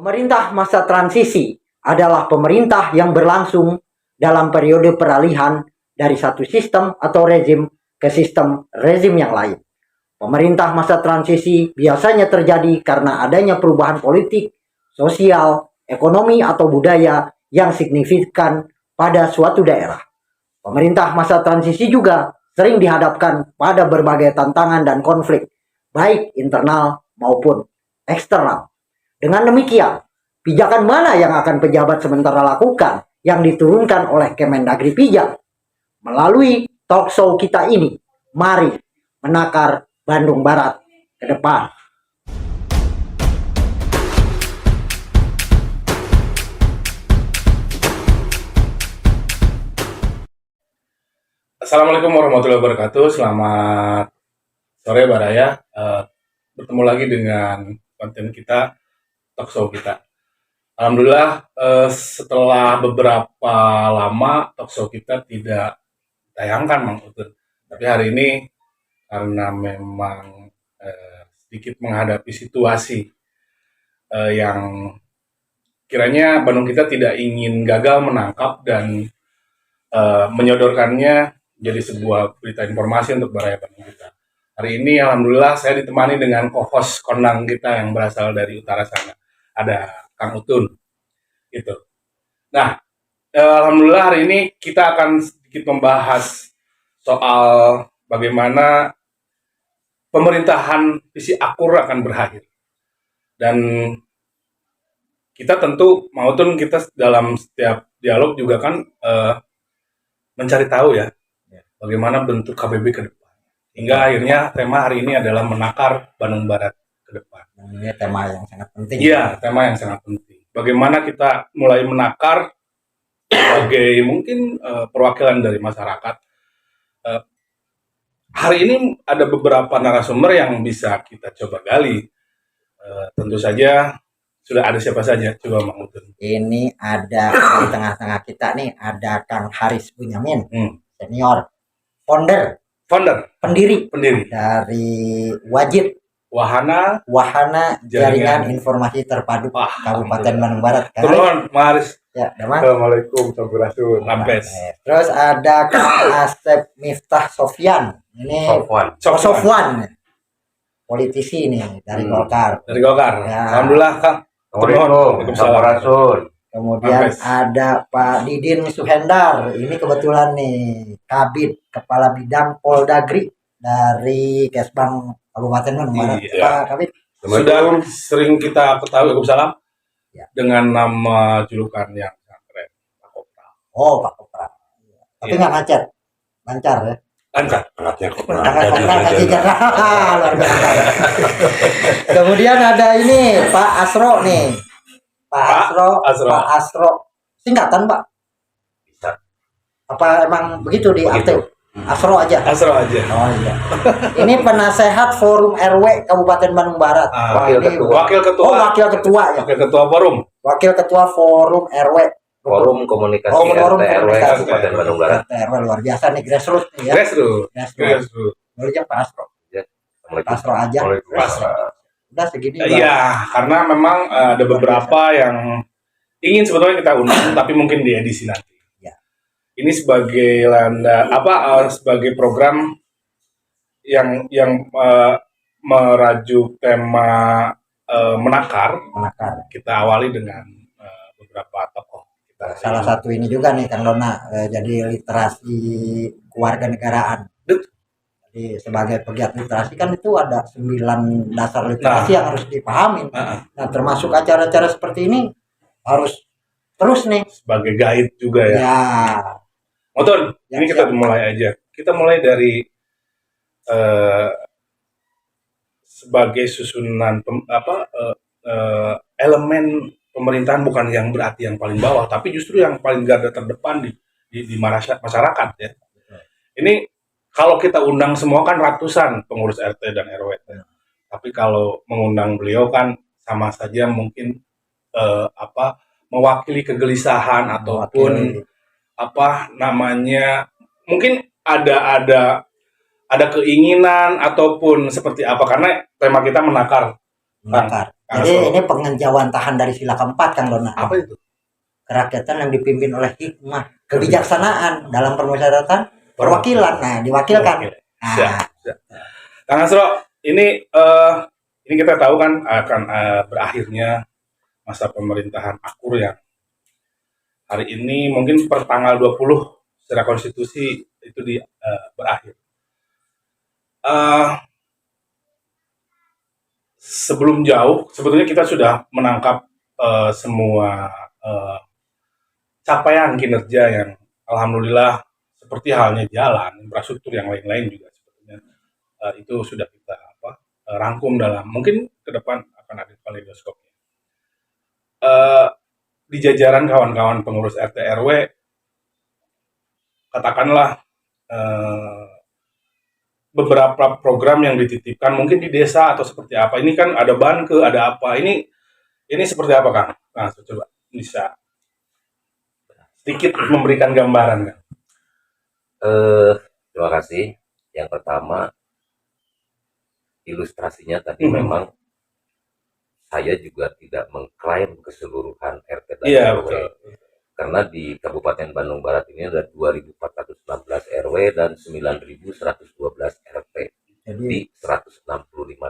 Pemerintah masa transisi adalah pemerintah yang berlangsung dalam periode peralihan dari satu sistem atau rezim ke rezim yang lain. Pemerintah masa transisi biasanya terjadi karena adanya perubahan politik, sosial, ekonomi atau budaya yang signifikan pada suatu daerah. Pemerintah masa transisi juga sering dihadapkan pada berbagai tantangan dan konflik, baik internal maupun eksternal. Dengan demikian, pijakan mana yang akan pejabat sementara lakukan yang diturunkan oleh Kemendagri Pijak? Melalui talk show kita ini, mari menakar Bandung Barat ke depan. Assalamualaikum warahmatullahi wabarakatuh. Selamat sore Baraya. Bertemu lagi dengan konten kita, talk show kita. Alhamdulillah setelah beberapa lama talk show kita tidak tayangkan Mang Utun. Tapi hari ini karena memang sedikit menghadapi situasi yang kiranya Bandung kita tidak ingin gagal menangkap dan menyodorkannya jadi sebuah berita informasi untuk Baraya Bandung kita. Hari ini alhamdulillah saya ditemani dengan co-host kondang kita yang berasal dari utara sana. Ada Kang Utun. Gitu. Nah, alhamdulillah hari ini kita akan sedikit membahas soal bagaimana pemerintahan visi akur akan berakhir. Dan kita tentu Mang Utun, kita dalam setiap dialog juga kan mencari tahu ya bagaimana bentuk KBB ke depan. Hingga akhirnya tema hari ini adalah menakar Bandung Barat ke depan. Ini tema yang sangat penting. Iya, tema yang sangat penting. Bagaimana kita mulai menakar sebagai mungkin perwakilan dari masyarakat. Hari ini ada beberapa narasumber yang bisa kita coba gali. Tentu saja sudah ada siapa saja, coba Mang Utun. Ini ada di tengah-tengah kita nih, ada Kang Haris Bunyamin, senior, pendiri dari Wahana Jaringan Informasi Terpadu Kabupaten Bandung Barat. Turun, Maris. Ya, Assalamualaikum Sampurasun. Terus ada Kang Asep Miftah Sofyan. Ini Sofwan. Politisi nih dari Golkar. Ya. Alhamdulillah Kang. Assalamualaikum Sampurasun. Kemudian ada Pak Didin Suhendar. Ini kebetulan nih Kabid Kepala Bidang Poldagri dari Kesbang Kabupaten Bandung Barat. Iya. Pak Kabid. Sudah sering kita ketahui, Waalaikumsalam, Ya. dengan nama julukan yang keren, Pak Kopra. Oh, Pak Kopra. Tapi nggak macet, lancar ya. Lancar. Luar biasa. Kemudian ada ini Pak Asro nih. Pak Asro. Singkatan Pak? Bisa. Apa emang begitu di aktif? Asro aja. Oh iya. Ini penasehat Forum RW Kabupaten Bandung Barat. Wakil ketua Ya. Wakil ketua Forum RW. Forum Komunikasi RT/RW Kabupaten Bandung Barat. RT/RW luar biasa nih, grassroots nih ya. Grassroots. Boleh Pak Asro. Assalamualaikum. Asro aja. Udah segini. Iya, karena memang ada beberapa yang ingin sebetulnya kita undang, tapi mungkin di edisi nanti. Ya. Ini sebagai sebagai program yang merajuk tema menakar. Kita awali dengan beberapa tokoh. Salah satu ini juga nih Kang Dona, jadi literasi kewarganegaraan. Jadi sebagai pegiat literasi kan itu ada 9 dasar literasi yang harus dipahamin. Nah, termasuk acara-acara seperti ini harus terus nih sebagai guide juga ya. Ya. Moton, ini kita mulai aja. Kita mulai dari sebagai susunan elemen pemerintahan, bukan yang berarti yang paling bawah, tapi justru yang paling garda terdepan di masyarakat ya. Ini kalau kita undang semua kan ratusan pengurus RT dan RW. Tapi kalau mengundang beliau kan sama saja mungkin mewakili kegelisahan ataupun mungkin ada keinginan ataupun seperti apa, karena tema kita menakar. Karena Jadi ini pengenjauhan dari sila keempat, Kang Dona. apa itu? Kerakyatan yang dipimpin oleh hikmah, kebijaksanaan dalam permusyawaratan perwakilan. Nah, diwakilkan. Nah, Siap. Kang Asro, ini kita tahu kan akan berakhirnya masa pemerintahan Akur yang hari ini mungkin per tanggal 20 secara konstitusi itu berakhir. Sebelum jauh, sebetulnya kita sudah menangkap semua capaian kinerja yang alhamdulillah seperti halnya jalan, infrastruktur yang lain-lain juga sebetulnya itu sudah kita rangkum dalam mungkin ke depan akan ada kaleidoskopnya. Di jajaran kawan-kawan pengurus RT RW, katakanlah beberapa program yang dititipkan mungkin di desa atau seperti apa. Ini kan ada banke, ada apa. Ini seperti apa, Kang? Nah, coba bisa sedikit memberikan gambaran, Kang. Terima kasih. Yang pertama, ilustrasinya tadi memang saya juga tidak mengklaim keseluruhan RT dan RW. Betul. Karena di Kabupaten Bandung Barat ini ada 2.416 RW dan 9.112 RT di 165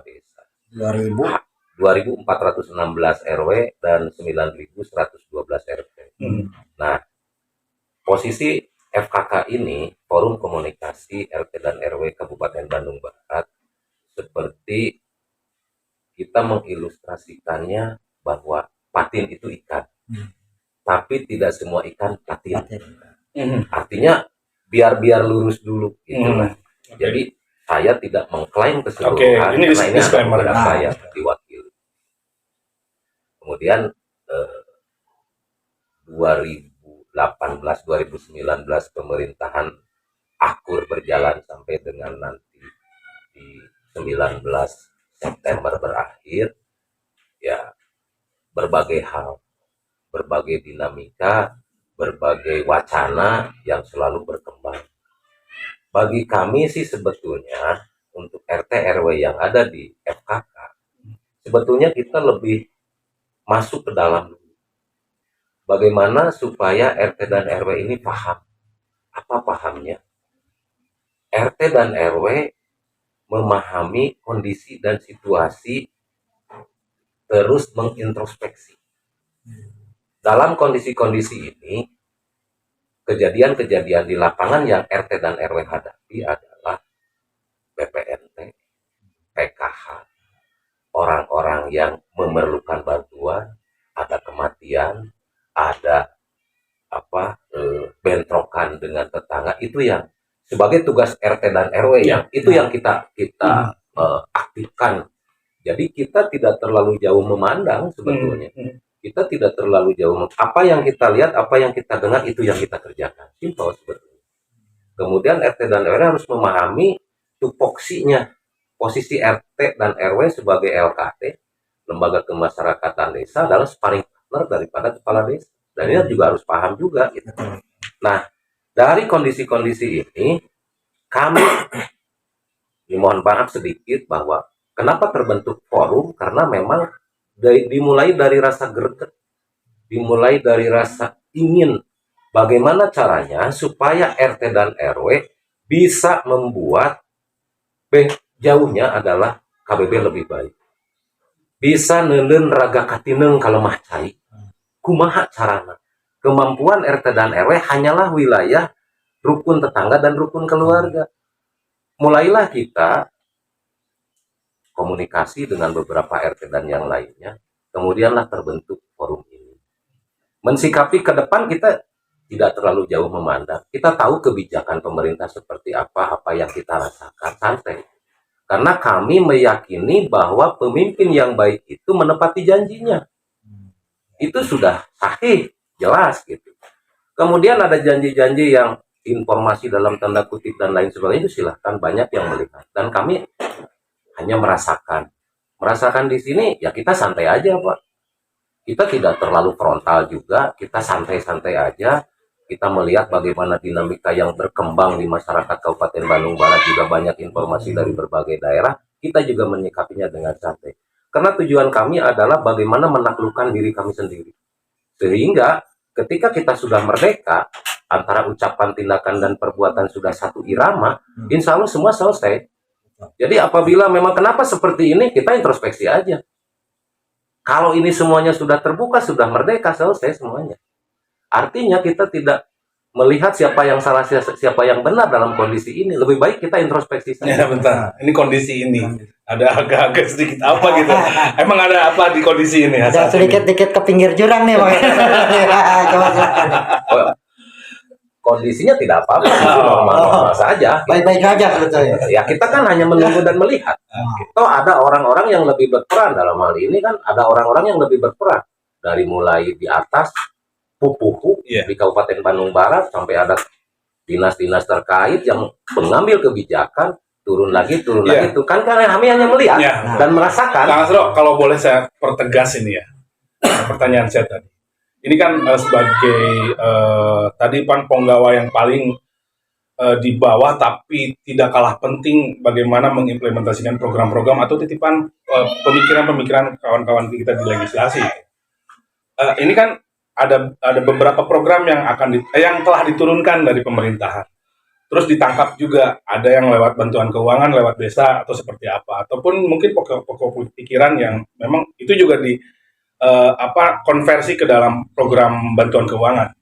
desa. 2.416 RW dan 9.112 RT. Nah, posisi FKK ini, Forum Komunikasi RT dan RW Kabupaten Bandung Barat, seperti kita mengilustrasikannya bahwa patin itu ikan, tapi tidak semua ikan patin. Artinya biar lurus dulu, itulah. Jadi saya tidak mengklaim keseluruhan ini karena ini disclaimer adalah saya diwakili. Kemudian 2018-2019 pemerintahan Akur berjalan sampai dengan nanti di 19 September berakhir, ya berbagai hal, berbagai dinamika, berbagai wacana yang selalu berkembang. Bagi kami sih sebetulnya untuk RT RW yang ada di FKK, sebetulnya kita lebih masuk ke dalam dulu. Bagaimana supaya RT dan RW ini paham? Apa pahamnya? RT dan RW memahami kondisi dan situasi, terus mengintrospeksi. Dalam kondisi-kondisi ini, kejadian-kejadian di lapangan yang RT dan RW hadapi adalah PPNT, PKH, orang-orang yang memerlukan bantuan, ada kematian, ada bentrokan dengan tetangga. Itu yang sebagai tugas RT dan RW yang kita aktifkan. Jadi kita tidak terlalu jauh memandang sebetulnya. Kita tidak terlalu jauh. Apa yang kita lihat, apa yang kita dengar, itu yang kita kerjakan. Simpel sebetulnya. Kemudian RT dan RW harus memahami tupoksinya. Posisi RT dan RW sebagai LKT, Lembaga Kemasyarakatan Desa, adalah sparring partner daripada kepala desa. Dan ini juga harus paham juga. Gitu. Nah, dari kondisi-kondisi ini, kami dimohon maaf sedikit bahwa kenapa terbentuk forum, karena memang dimulai dari rasa greget, dimulai dari rasa ingin bagaimana caranya supaya RT dan RW bisa membuat jauhnya adalah KBB lebih baik. Bisa nelen raga katineng kalau mah cai. Kumaha carana? Kemampuan RT dan RW hanyalah wilayah rukun tetangga dan rukun keluarga. Mulailah kita komunikasi dengan beberapa RT dan yang lainnya, kemudianlah terbentuk forum ini. Mensikapi ke depan kita tidak terlalu jauh memandang. Kita tahu kebijakan pemerintah seperti apa yang kita rasakan, santai. Karena kami meyakini bahwa pemimpin yang baik itu menepati janjinya. Itu sudah sahih, jelas gitu. Kemudian ada janji-janji yang informasi dalam tanda kutip dan lain sebagainya, itu silahkan, banyak yang melihat. Dan kami hanya merasakan di sini, ya kita santai aja Pak. Kita tidak terlalu frontal juga, kita santai-santai aja. Kita melihat bagaimana dinamika yang berkembang di masyarakat Kabupaten Bandung Barat, juga banyak informasi dari berbagai daerah. Kita juga menyikapinya dengan santai. Karena tujuan kami adalah bagaimana menaklukkan diri kami sendiri. Sehingga ketika kita sudah merdeka, antara ucapan, tindakan, dan perbuatan sudah satu irama, insya Allah semua selesai. Jadi apabila memang kenapa seperti ini, kita introspeksi aja. Kalau ini semuanya sudah terbuka, sudah merdeka, selesai semuanya. Artinya kita tidak melihat siapa yang salah, siapa yang benar dalam kondisi ini. Lebih baik kita introspeksi saja. Ya bentar, ini kondisi ini ada agak-agak sedikit apa gitu. Emang ada apa di kondisi ini? Ada saat ini? sedikit-sedikit ke pinggir jurang nih, Bang. Coba silakan. Oh, kondisinya tidak apa-apa, normal-normal saja. Baik-baik aja sebetulnya. Ya kita kan hanya menunggu dan melihat. Toh ada orang-orang yang lebih berperan dalam hal ini, kan ada orang-orang yang lebih berperan dari mulai di atas Pupuhu di Kabupaten Bandung Barat sampai ada dinas-dinas terkait yang mengambil kebijakan, turun lagi itu kan, karena kami hanya melihat dan merasakan. Kang Asro, kalau boleh saya pertegas ini ya, pertanyaan saya tadi. Ini kan sebagai tadi Pan Ponggawa yang paling di bawah, tapi tidak kalah penting bagaimana mengimplementasikan program-program atau titipan pemikiran-pemikiran kawan-kawan kita di legislasi. Ini kan ada beberapa program yang yang telah diturunkan dari pemerintahan. Terus ditangkap juga, ada yang lewat bantuan keuangan, lewat desa atau seperti apa, ataupun mungkin pokok pikiran yang memang itu juga konversi ke dalam program bantuan keuangan.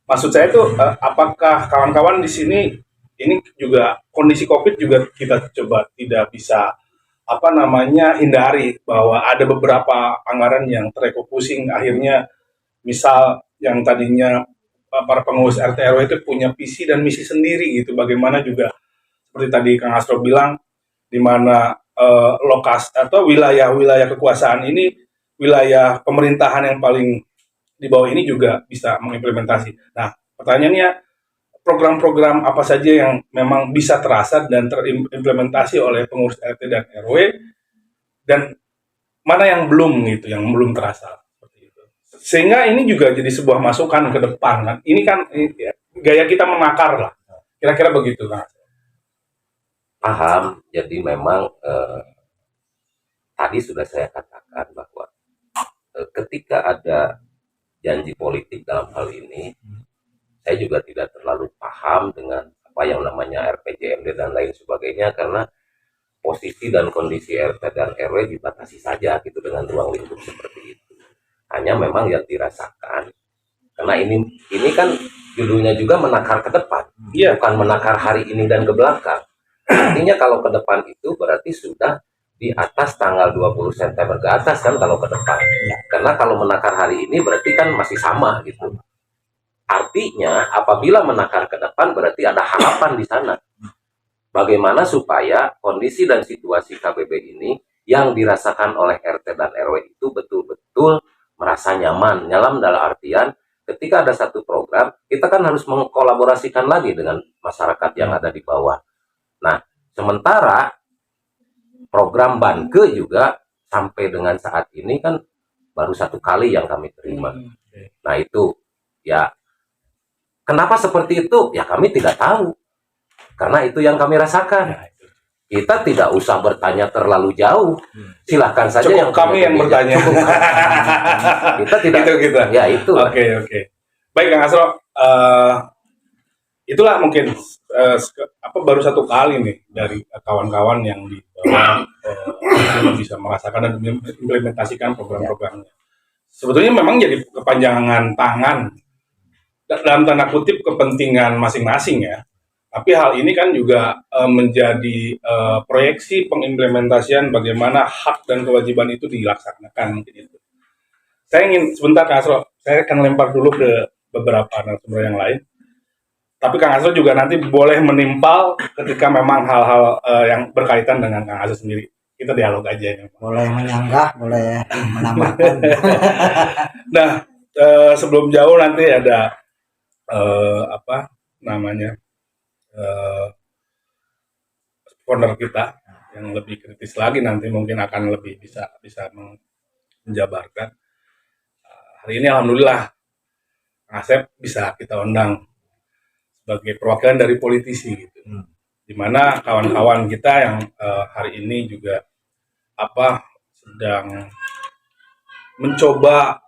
Maksud saya itu apakah kawan-kawan di sini ini juga kondisi Covid juga kita coba tidak bisa hindari bahwa ada beberapa anggaran yang tereksekusi, akhirnya misal yang tadinya para pengurus RT RW itu punya visi dan misi sendiri gitu. Bagaimana juga seperti tadi Kang Asro bilang, di mana lokasi atau wilayah-wilayah kekuasaan ini, wilayah pemerintahan yang paling di bawah ini juga bisa mengimplementasi. Nah, pertanyaannya, program-program apa saja yang memang bisa terasa dan terimplementasi oleh pengurus RT dan RW, dan mana yang belum gitu, yang belum terasa. Sehingga ini juga jadi sebuah masukan ke depan kan. Ini kan gaya kita menakar lah. Kira-kira begitu kan. Paham. Jadi memang tadi sudah saya katakan bahwa ketika ada janji politik dalam hal ini, saya juga tidak terlalu paham dengan apa yang namanya RPJMD dan lain sebagainya, karena posisi dan kondisi RT dan RW dibatasi saja gitu dengan ruang lingkup seperti itu. Hanya memang yang dirasakan, karena ini kan judulnya juga menakar ke depan, bukan menakar hari ini dan ke belakang. Artinya kalau ke depan itu berarti sudah di atas tanggal 20 September ke atas kan kalau ke depan. Karena kalau menakar hari ini berarti kan masih sama gitu. Artinya apabila menakar ke depan berarti ada harapan di sana. Bagaimana supaya kondisi dan situasi KBB ini yang dirasakan oleh RT dan RW itu betul-betul merasa nyaman dalam artian ketika ada satu program, kita kan harus mengkolaborasikan lagi dengan masyarakat yang ada di bawah. Nah, sementara program Banke juga sampai dengan saat ini kan baru satu kali yang kami terima. Nah itu ya, kenapa seperti itu? Ya kami tidak tahu, karena itu yang kami rasakan. Kita tidak usah bertanya terlalu jauh. Silahkan saja cukup yang kami yang bertanya. Kita tidak. Itu. Ya itu. Oke. Baik Kang Asro, itulah mungkin baru satu kali nih dari kawan-kawan yang di bawah bisa merasakan dan mengimplementasikan program-programnya. Sebetulnya memang jadi kepanjangan tangan dalam tanda kutip kepentingan masing-masing ya. Tapi hal ini kan juga menjadi proyeksi pengimplementasian bagaimana hak dan kewajiban itu dilaksanakan mungkin itu. Saya ingin sebentar Kang Asro, saya akan lempar dulu ke beberapa narasumber yang lain. Tapi Kang Asro juga nanti boleh menimpal ketika memang hal-hal yang berkaitan dengan Kang Asro sendiri. Kita dialog aja ini. Boleh menyanggah, boleh menambahkan. Nah, sebelum jauh nanti ada founder kita yang lebih kritis lagi nanti mungkin akan lebih bisa menjabarkan. Hari ini alhamdulillah Asep bisa kita undang sebagai perwakilan dari politisi gitu. Dimana kawan-kawan kita yang hari ini juga sedang mencoba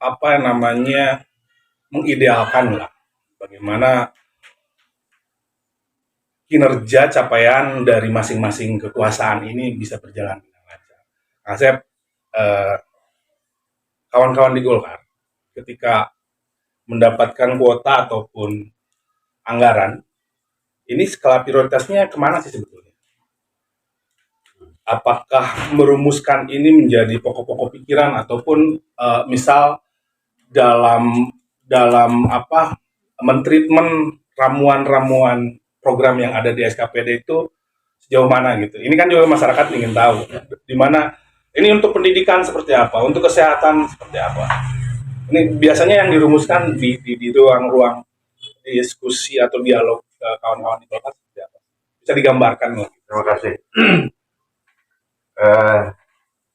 apa namanya mengidealkan lah bagaimana kinerja capaian dari masing-masing kekuasaan ini bisa berjalan dengan lancar. Nah, saya kawan-kawan di Golkar ketika mendapatkan kuota ataupun anggaran, ini skala prioritasnya kemana sih sebetulnya? Apakah merumuskan ini menjadi pokok-pokok pikiran ataupun misal dalam apa mentreatment ramuan-ramuan program yang ada di SKPD itu sejauh mana gitu. Ini kan juga masyarakat ingin tahu di mana ini untuk pendidikan seperti apa, untuk kesehatan seperti apa. Ini biasanya yang dirumuskan di ruang-ruang diskusi atau dialog kawan-kawan di Golkar seperti apa? Bisa digambarkan loh. Terima kasih.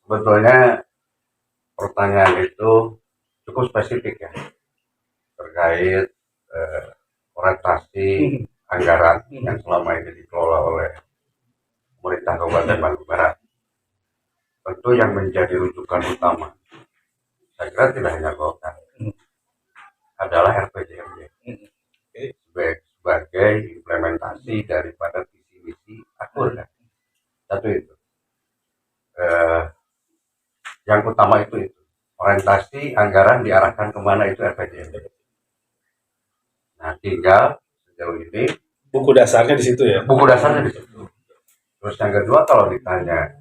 Sebetulnya pertanyaan itu cukup spesifik ya terkait orientasi anggaran yang selama ini dikelola oleh pemerintah Kabupaten Bandung Barat. Tentu yang menjadi rujukan utama, saya kira tidak hanya Golkar, adalah RPJMD sebagai implementasi daripada visi misi akur kan. Satu itu. Yang utama itu orientasi anggaran diarahkan kemana itu RPJMD. Nah, tinggal sejauh ini buku dasarnya di situ ya. Buku dasarnya di situ. Terus yang kedua, kalau ditanya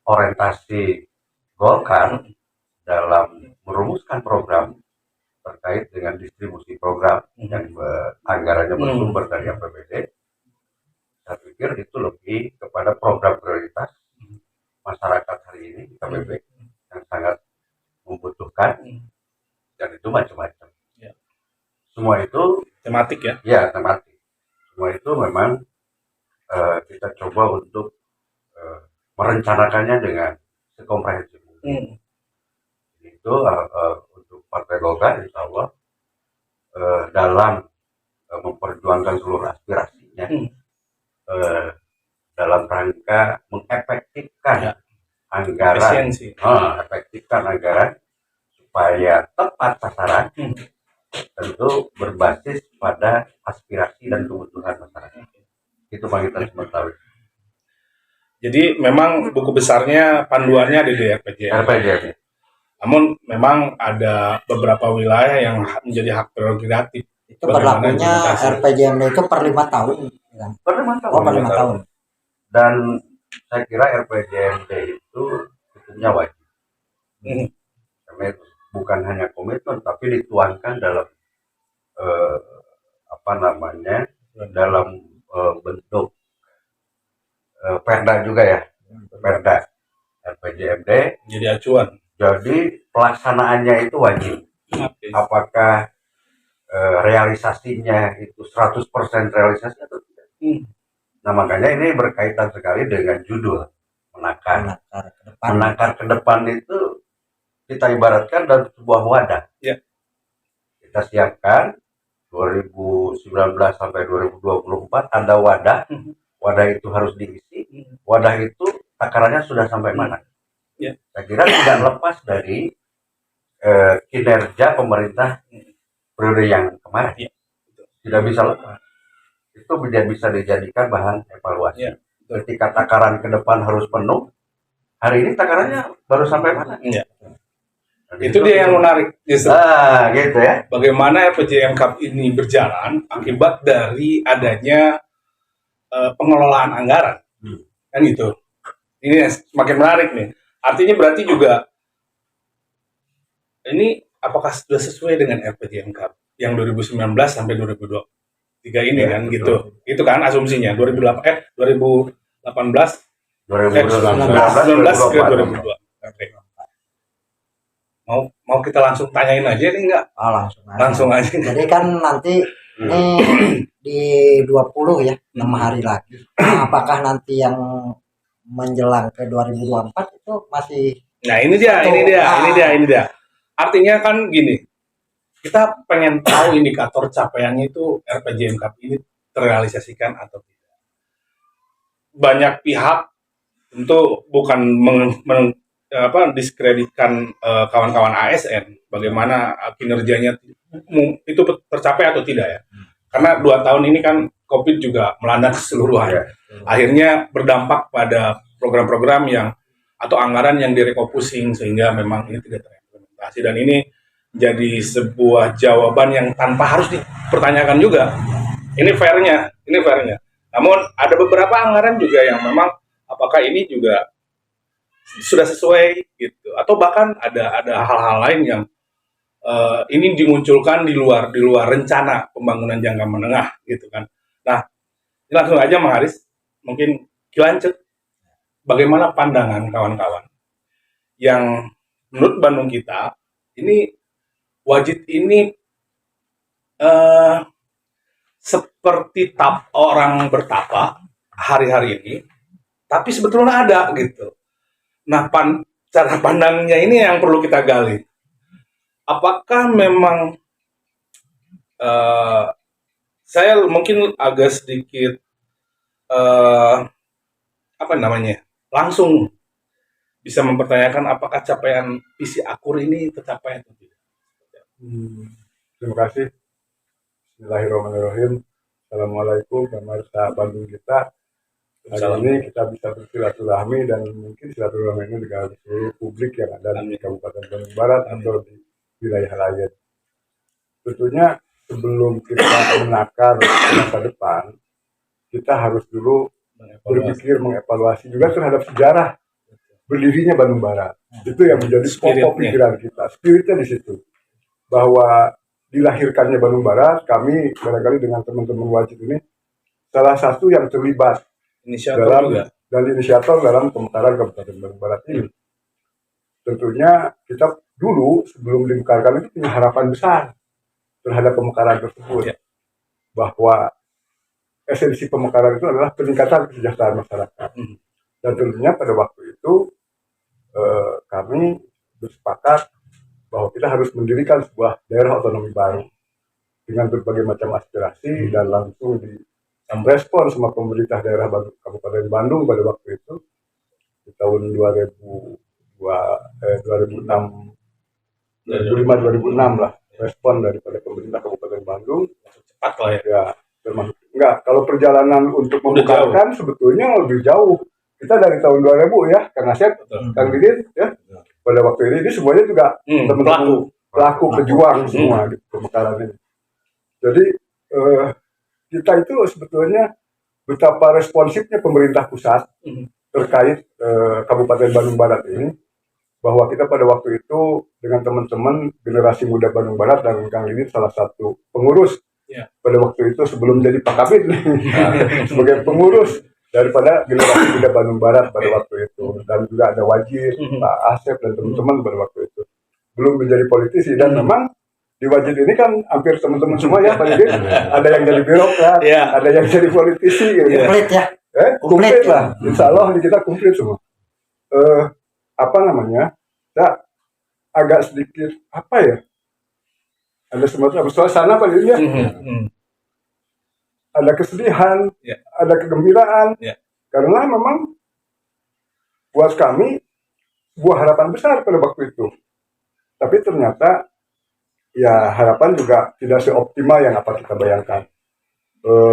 orientasi Golkar dalam merumuskan program terkait dengan distribusi program yang anggarannya bersumber dari APBD, saya pikir itu lebih kepada program prioritas masyarakat hari ini di KBB yang sangat membutuhkan, dan itu macam-macam. Ya. Semua itu tematik ya? Ya, tematik. Semua itu memang kita coba untuk merencanakannya dengan sekomprehensif mungkin. Itu untuk Partai Golkar, insya Allah dalam memperjuangkan seluruh aspirasinya dalam rangka mengefektifkan anggaran, efektifkan anggaran supaya tepat sasaran, tentu berbasis pada aspirasi dan kebutuhan masyarakat. Itu Bang Kita semua tahu. Jadi memang buku besarnya panduannya ada di RPJMD. Namun memang ada beberapa wilayah yang menjadi hak prerogatif. Itu berlakunya RPJMD itu per 5 tahun. Kan? Per 5 tahun. Oh, per 5 tahun. Dan saya kira RPJMD itu hukumnya wajib. Karena itu bukan hanya komitmen, tapi dituangkan dalam dalam bentuk perda juga ya, perda RPJMD jadi acuan. Jadi pelaksanaannya itu wajib. Apakah realisasinya itu 100% realisasi atau tidak? Nah, makanya ini berkaitan sekali dengan judul menakar ke depan itu kita ibaratkan dalam sebuah wadah. Ya. Kita siapkan 2019 sampai 2024 ada wadah. Wadah itu harus diisi. Wadah itu takarannya sudah sampai mana? Ya. Saya kira tidak lepas dari kinerja pemerintah periode yang kemarin. Ya. Tidak bisa lepas. Itu bisa dijadikan bahan evaluasi. Ya. Ketika takaran ke depan harus penuh, hari ini takarannya baru sampai mana? Ya. Itu dia yang menarik. Gitu ya. Bagaimana RPJM Cup ini berjalan akibat dari adanya pengelolaan anggaran. Kan gitu. Ini semakin menarik nih. Artinya berarti juga ini apakah sudah sesuai dengan RPJM Cup yang 2019 sampai 2023 ini ya, kan betul. Gitu. Itu kan asumsinya 2018 2019 ke 2002. Oke. Mau kita langsung tanyain aja nih enggak? Oh, langsung aja. Jadi kan nanti ini di 20 ya, 6 hari lagi. Apakah nanti yang menjelang ke 2024 itu masih ini dia. Artinya kan gini. Kita pengen tahu indikator capaiannya itu RPJM Cup ini terrealisasikan atau tidak. Banyak pihak tentu bukan diskreditkan kawan-kawan ASN bagaimana kinerjanya itu tercapai atau tidak ya. Karena 2 tahun ini kan COVID juga melanda keseluruhan. Akhirnya berdampak pada program-program yang atau anggaran yang direfocusing sehingga memang ini tidak terimplementasi, dan ini jadi sebuah jawaban yang tanpa harus dipertanyakan juga. Ini fairnya. Namun ada beberapa anggaran juga yang memang apakah ini juga sudah sesuai gitu, atau bahkan ada hal-hal lain yang ini dimunculkan di luar rencana pembangunan jangka menengah gitu kan. Nah, ini langsung aja Mang Haris, mungkin kilancet bagaimana pandangan kawan-kawan yang menurut Bandung kita ini wajib ini seperti orang bertapa hari-hari ini, tapi sebetulnya ada gitu. Nah, cara pandangnya ini yang perlu kita gali. Apakah memang saya mungkin agak sedikit langsung bisa mempertanyakan apakah capaian visi Akur ini tercapai atau tidak. Terima kasih. Bismillahirrahmanirrahim. Assalamualaikum pemirsa Bandung kita. Hari ini kita bisa bersilaturahmi dan mungkin silaturahmi ini dengan seluruh publik yang ada di Kabupaten Bandung Barat atau di wilayah lain. Tentunya sebelum kita menakar masa depan, kita harus dulu berpikir mengevaluasi juga terhadap sejarah berdirinya Bandung Barat. Itu yang menjadi pokok pikiran kita. Spiritnya di situ. Bahwa dilahirkannya Bandung Barat, kami barangkali dengan teman-teman wajib ini salah satu yang terlibat dan inisiator dalam pemekaran Kabupaten Bandung Barat ini. Tentunya kita dulu sebelum dimekarkan itu punya harapan besar terhadap pemekaran tersebut, bahwa esensi pemekaran itu adalah peningkatan kesejahteraan masyarakat. Dan tentunya pada waktu itu kami bersepakat bahwa kita harus mendirikan sebuah daerah otonomi baru dengan berbagai macam aspirasi dan langsung direspon sama pemerintah daerah Kabupaten Bandung pada waktu itu di tahun 2005-2006 lah, respon daripada pemerintah Kabupaten Bandung cepat lah ya, termasuk enggak, kalau perjalanan untuk membukakan sebetulnya lebih jauh. Kita dari tahun 2000 ya, Kang Asep, Kang Didin ya. Pada waktu ini semuanya juga teman-teman pelaku pejuang semua di pemekaran ini. Jadi kita itu sebetulnya betapa responsifnya pemerintah pusat terkait Kabupaten Bandung Barat ini, bahwa kita pada waktu itu dengan teman-teman generasi muda Bandung Barat dan Kang Didin salah satu pengurus pada waktu itu sebelum jadi Pak Kabid sebagai pengurus daripada generasi muda Bandung Barat pada waktu itu, dan juga ada Wajid, Pak Asep dan teman-teman pada waktu itu belum menjadi politisi. Dan memang di Wajid ini kan hampir teman-teman semua ya Pak Didin, ada yang jadi birokrat, ada yang jadi politisi gitu. Komplit ya. Komplit lah, insya Allah kita komplit semua. Kita agak sedikit ada semacam suasana Pak Didin ya. Ada kesedihan, ada kegembiraan, karena memang buat kami sebuah harapan besar pada waktu itu. Tapi ternyata ya harapan juga tidak seoptimal yang apa kita bayangkan.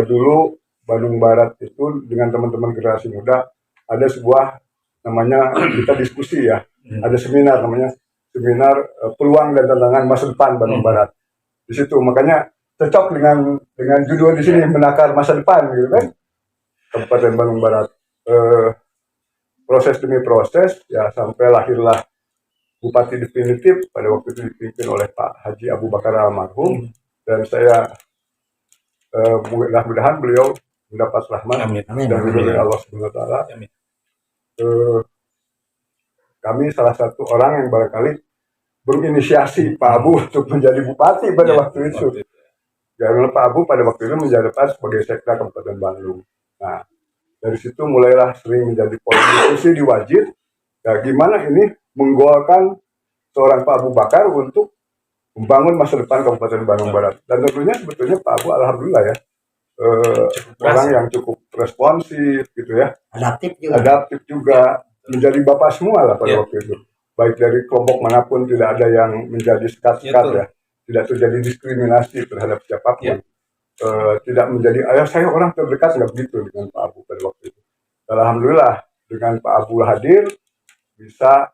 Dulu Bandung Barat itu dengan teman-teman generasi muda ada sebuah namanya, kita diskusi ya, ada seminar namanya seminar peluang dan tantangan masa depan Bandung Barat. Di situ makanya cocok dengan judul di sini, menakar masa depan gitu kan. Kabupaten Bandung Barat. Proses demi proses ya sampai lahirlah Bupati definitif pada waktu itu dipimpin oleh Pak Haji Abu Bakar almarhum, dan saya mudah-mudahan beliau mendapat rahmat dan ridho dari Allah Subhanahu wa taala. Kami salah satu orang yang barangkali berinisiasi Pak Abu untuk menjadi bupati pada waktu itu. Karena Pak Abu pada waktu itu menjabat sebagai sekda Kabupaten Bandung. Nah, dari situ mulailah sering menjadi politisi di Wajid. Ya, gimana ini menggolkan seorang Pak Abu Bakar untuk membangun masa depan Kabupaten Bandung Barat. Dan tentunya sebetulnya Pak Abu alhamdulillah ya orang yang cukup responsif gitu ya, adaptif juga, menjadi bapak semua lah pada waktu itu, baik dari kelompok manapun, tidak ada yang menjadi sekat-sekat ya, tidak terjadi diskriminasi terhadap siapapun, tidak menjadi ayah saya orang terdekat, nggak begitu dengan Pak Abu pada waktu itu. Alhamdulillah dengan Pak Abu hadir bisa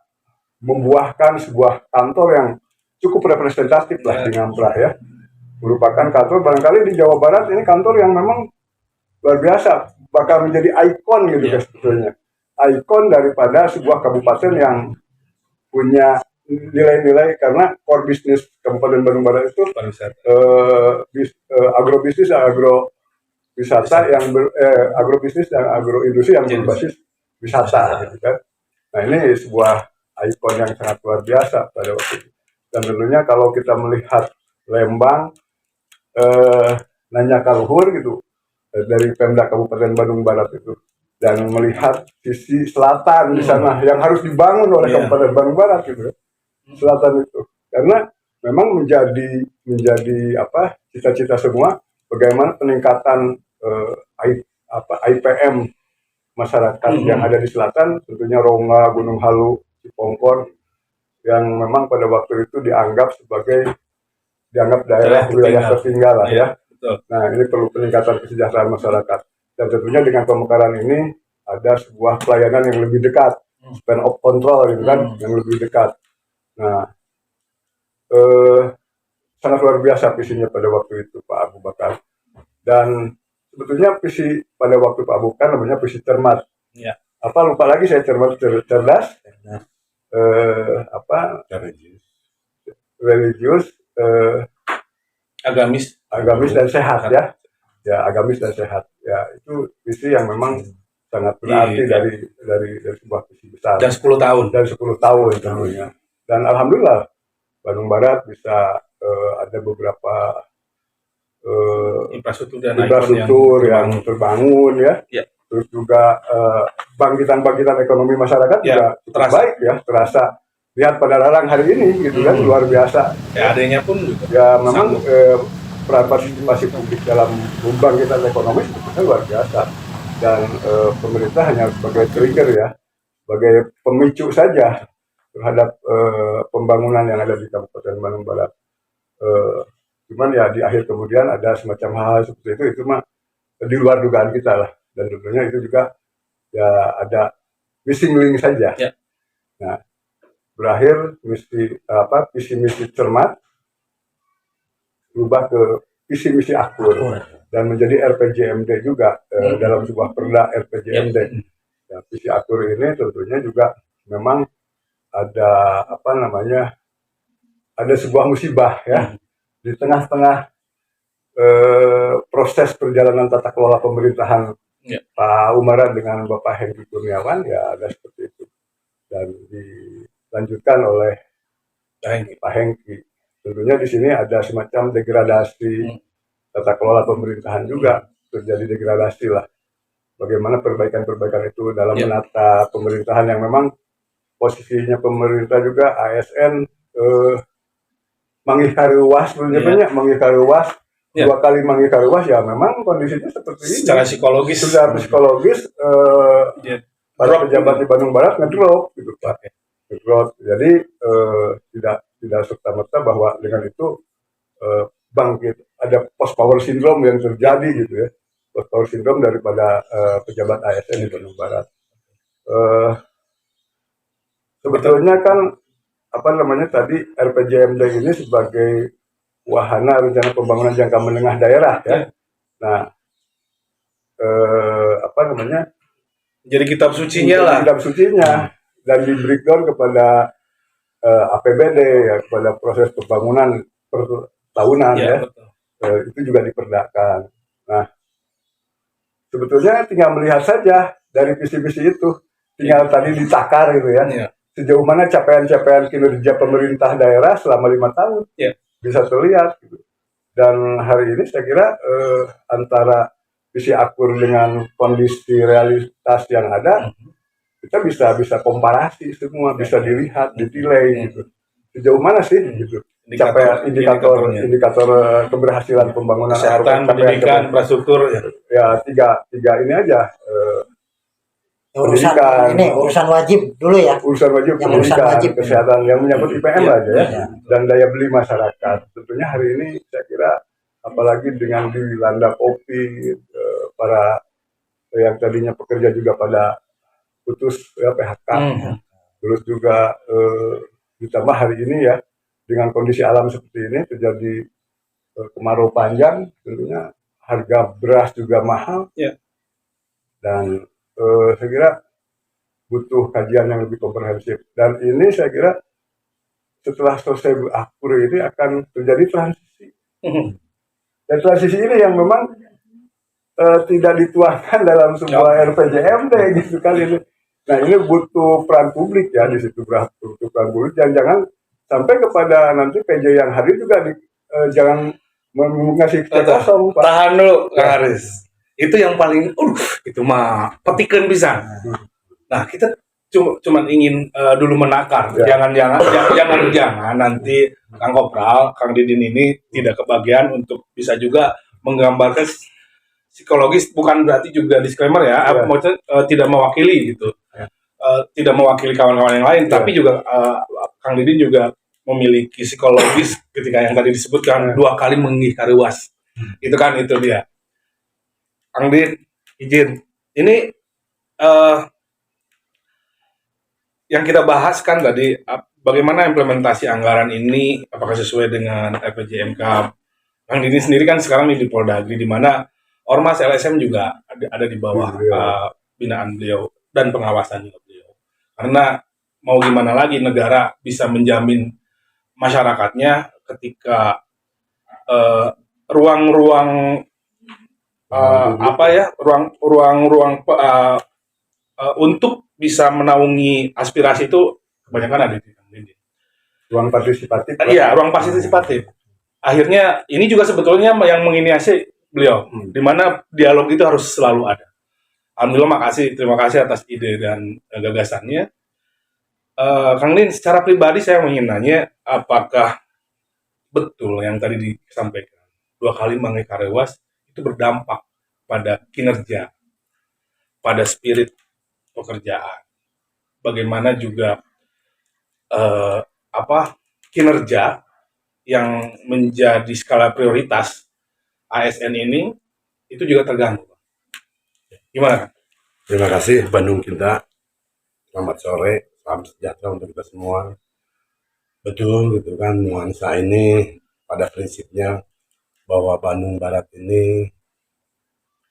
membuahkan sebuah kantor yang cukup representatif lah di Ngamprah ya, merupakan kantor barangkali di Jawa Barat ini kantor yang memang luar biasa, bakal menjadi ikon gitu guys, sebetulnya ikon daripada sebuah kabupaten yang punya nilai-nilai, karena core bisnis Kabupaten Bandung Barat itu agrobisnis dan agrowisata yang agrobisnis dan agroindustri yang berbasis wisata gitu kan. Nah ini sebuah ikon yang sangat luar biasa pada waktu itu, dan tentunya kalau kita melihat Lembang nanya kaluhur gitu dari Pemda Kabupaten Bandung Barat itu, dan melihat sisi selatan di sana yang harus dibangun oleh Kabupaten Bandung Barat gitu, selatan itu, karena memang menjadi apa cita-cita semua bagaimana peningkatan IPM masyarakat yang ada di selatan, tentunya Rongga, Gunung Halu, Cipongkor, yang memang pada waktu itu dianggap daerah wilayah tertinggal lah ya. Nah ini perlu peningkatan kesejahteraan masyarakat, dan tentunya dengan pemekaran ini ada sebuah pelayanan yang lebih dekat, span of control gitu kan, yang lebih dekat. Nah sangat luar biasa visinya pada waktu itu Pak Abu Bakar, dan sebetulnya visi pada waktu Pak Abu Bakar namanya visi cermat. Apa lupa lagi saya, cermat, cerdas, religius, agamis dan sehat ya, agamis dan sehat ya, itu visi yang memang sangat berarti dari sebuah visi besar, dan 10 tahun tentunya. Dan alhamdulillah Bandung Barat bisa ada beberapa infrastruktur yang terbangun ya. Terus juga bangkitan ekonomi masyarakat juga cukup baik ya, terasa lihat pada Larang hari ini gitu kan, luar biasa ya, adanya pun ya memang peran partisipasi publik dalam membangkitkan ekonomi sebetulnya luar biasa, dan pemerintah hanya sebagai trigger ya, sebagai pemicu saja terhadap pembangunan yang ada di Kabupaten Bandung Barat. Cuman ya di akhir kemudian ada semacam hal seperti itu mah di luar dugaan kita lah, dan tentunya itu juga ya ada missing link saja. Nah berakhir visi misi cermat berubah ke visi misi akur dan menjadi RPJMD juga dalam sebuah perda RPJMD. Ya, visi akur ini tentunya juga memang ada ada sebuah musibah ya di tengah-tengah proses perjalanan tata kelola pemerintahan Pak Umaran dengan Bapak Hengki Kurniawan, ya ada seperti itu, dan dilanjutkan oleh Pak Hengki. Tentunya di sini ada semacam degradasi tata kelola pemerintahan juga, terjadi degradasi lah. Bagaimana perbaikan-perbaikan itu dalam menata pemerintahan yang memang posisinya pemerintah juga ASN mangikaruas sebenarnya mangikaruas 2 kali mangikaruas, ya memang kondisinya seperti ini. Secara psikologis sudah psikologis para pejabat di Bandung Barat ngedrop gitu Pak. Ngedrop. Jadi tidak serta-merta bahwa dengan itu bangkit, ada post power syndrome yang terjadi gitu ya. Post power syndrome daripada pejabat ASN di Bandung Barat. Sebetulnya kan tadi RPJMD ini sebagai wahana rencana pembangunan jangka menengah daerah ya. Nah, jadi kitab sucinya lah. Kitab sucinya, dan di breakdown kepada APBD ya, kepada proses pembangunan per tahunan ya. Itu juga diperdakan. Nah, sebetulnya tinggal melihat saja dari visi-visi itu, tinggal tadi ditakar gitu ya. Sejauh mana capaian-capaian kinerja pemerintah daerah selama 5 tahun bisa terlihat gitu. Dan hari ini saya kira antara visi akur dengan kondisi realitas yang ada, kita bisa komparasi semua, bisa dilihat, dinilai gitu. Sejauh mana sih gitu indikatornya. indikator keberhasilan pembangunan Kesehatan, pendidikan, infrastruktur ya. Ya tiga ini aja. Urusan Pendidikan. ini urusan wajib dulu ya. Urusan wajib, Yang urusan pendidikan, wajib. kesehatan yang menyangkut IPM Iya, aja ya, iya. dan daya beli masyarakat. Tentunya hari ini saya kira apalagi dengan dilanda COVID, para yang tadinya pekerja juga pada putus ya PHK, terus juga ditambah hari ini ya dengan kondisi alam seperti ini terjadi kemarau panjang, tentunya harga beras juga mahal, Iya. dan saya kira butuh kajian yang lebih komprehensif. Dan ini saya kira setelah selesai berakhir ini akan terjadi transisi. Dan transisi ini yang memang tidak dituangkan dalam sebuah RPJMD gitu kan ini. Nah ini butuh peran publik ya di situ, butuh peran publik. Jangan sampai kepada nanti PJ yang hari juga jangan mengasih kosong. Pak. Tahan dulu, Kang Haris. Itu yang paling, itu mah petikan bisa. Nah, kita cuma ingin dulu menakar. Ya. Jangan nanti Kang Kopral, Kang Didin ini tidak kebagian untuk bisa juga menggambarkan psikologis, bukan berarti juga disclaimer ya, Ya. maksudnya tidak mewakili gitu. Ya. Tidak mewakili kawan-kawan yang lain, Ya. tapi juga Kang Didin juga memiliki psikologis ketika yang tadi disebutkan 2 kali mengingkari UAS. Itu kan itu dia. Kang Didin, izin. Ini yang kita bahas kan tadi bagaimana implementasi anggaran ini, apakah sesuai dengan RPJMK. Kang Didin sendiri kan sekarang di Poldagri, di mana Ormas LSM juga ada di bawah binaan beliau dan pengawasan juga beliau. Karena mau gimana lagi negara bisa menjamin masyarakatnya ketika ruang-ruang ruang-ruang untuk bisa menaungi aspirasi itu kebanyakan ada di Kang Didin. Ruang partisipatif. Iya, ruang partisipatif. Akhirnya ini juga sebetulnya yang menginisiasi beliau, di mana dialog itu harus selalu ada. Alhamdulillah, terima kasih atas ide dan gagasannya. Kang Didin, secara pribadi saya ingin nanya, apakah betul yang tadi disampaikan 2 kali mengingkari UAS itu berdampak pada kinerja, pada spirit pekerjaan, bagaimana juga kinerja yang menjadi skala prioritas ASN ini itu juga terganggu. Gimana? Terima kasih Bandung kita. Selamat sore, salam sejahtera untuk kita semua. Betul gitu kan, nuansa ini pada prinsipnya bahwa Bandung Barat ini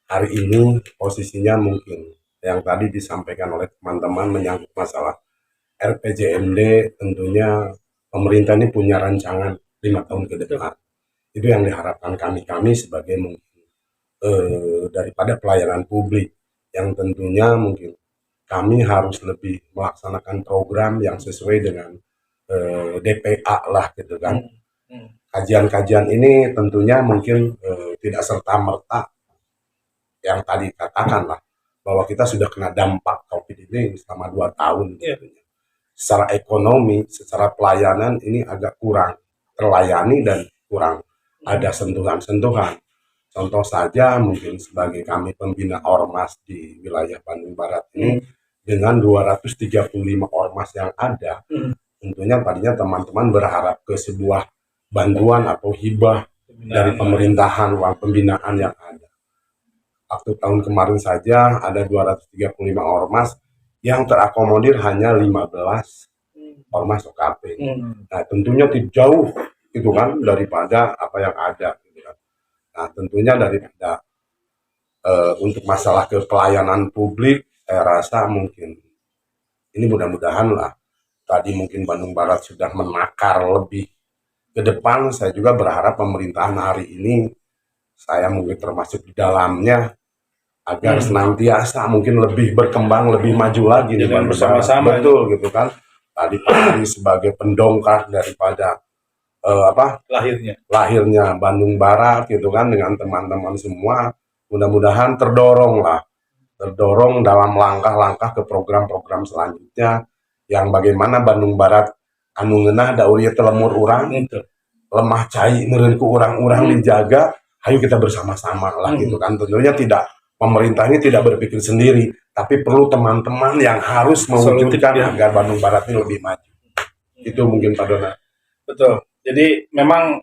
hari ini posisinya mungkin yang tadi disampaikan oleh teman-teman menyangkut masalah RPJMD, tentunya pemerintah ini punya rancangan 5 tahun ke depan. Itu yang diharapkan kami sebagai mungkin daripada pelayanan publik yang tentunya mungkin kami harus lebih melaksanakan program yang sesuai dengan DPA lah gitu kan. Kajian-kajian ini tentunya mungkin tidak serta-merta yang tadi katakan lah bahwa kita sudah kena dampak COVID ini selama 2 tahun. Tentunya. Secara ekonomi, secara pelayanan ini agak kurang terlayani dan kurang ada sentuhan-sentuhan. Contoh saja mungkin sebagai kami pembina ormas di wilayah Bandung Barat ini dengan 235 ormas yang ada, tentunya tadinya teman-teman berharap ke sebuah bantuan atau hibah dari pemerintahan, uang pembinaan yang ada. Waktu tahun kemarin saja ada 235 ormas yang terakomodir hanya 15 ormas OKP. Nah tentunya jauh itu kan daripada apa yang ada. Nah tentunya daripada untuk masalah kepelayanan publik, saya rasa mungkin ini mudah-mudahan lah. Tadi mungkin Bandung Barat sudah menakar lebih ke depan. Saya juga berharap pemerintahan hari ini, saya mungkin termasuk di dalamnya, agar senantiasa mungkin lebih berkembang, lebih maju lagi di Bandung bersama-sama. Betul gitu kan. Tadi Pak sebagai pendongkrak daripada lahirnya Bandung Barat gitu kan, dengan teman-teman semua, mudah-mudahan terdorong dalam langkah-langkah ke program-program selanjutnya yang bagaimana Bandung Barat anu ngeunah da urieu teu lemur urang lemah cai meureun ku urang-urang dijaga, ayo kita bersama-sama lah gitu kan. Tentunya tidak, pemerintah ini tidak berpikir sendiri, tapi perlu teman-teman yang harus mewujudkan Solutif, ya. agar Bandung Barat ini lebih maju. Itu mungkin Pak Dona. Betul. Jadi memang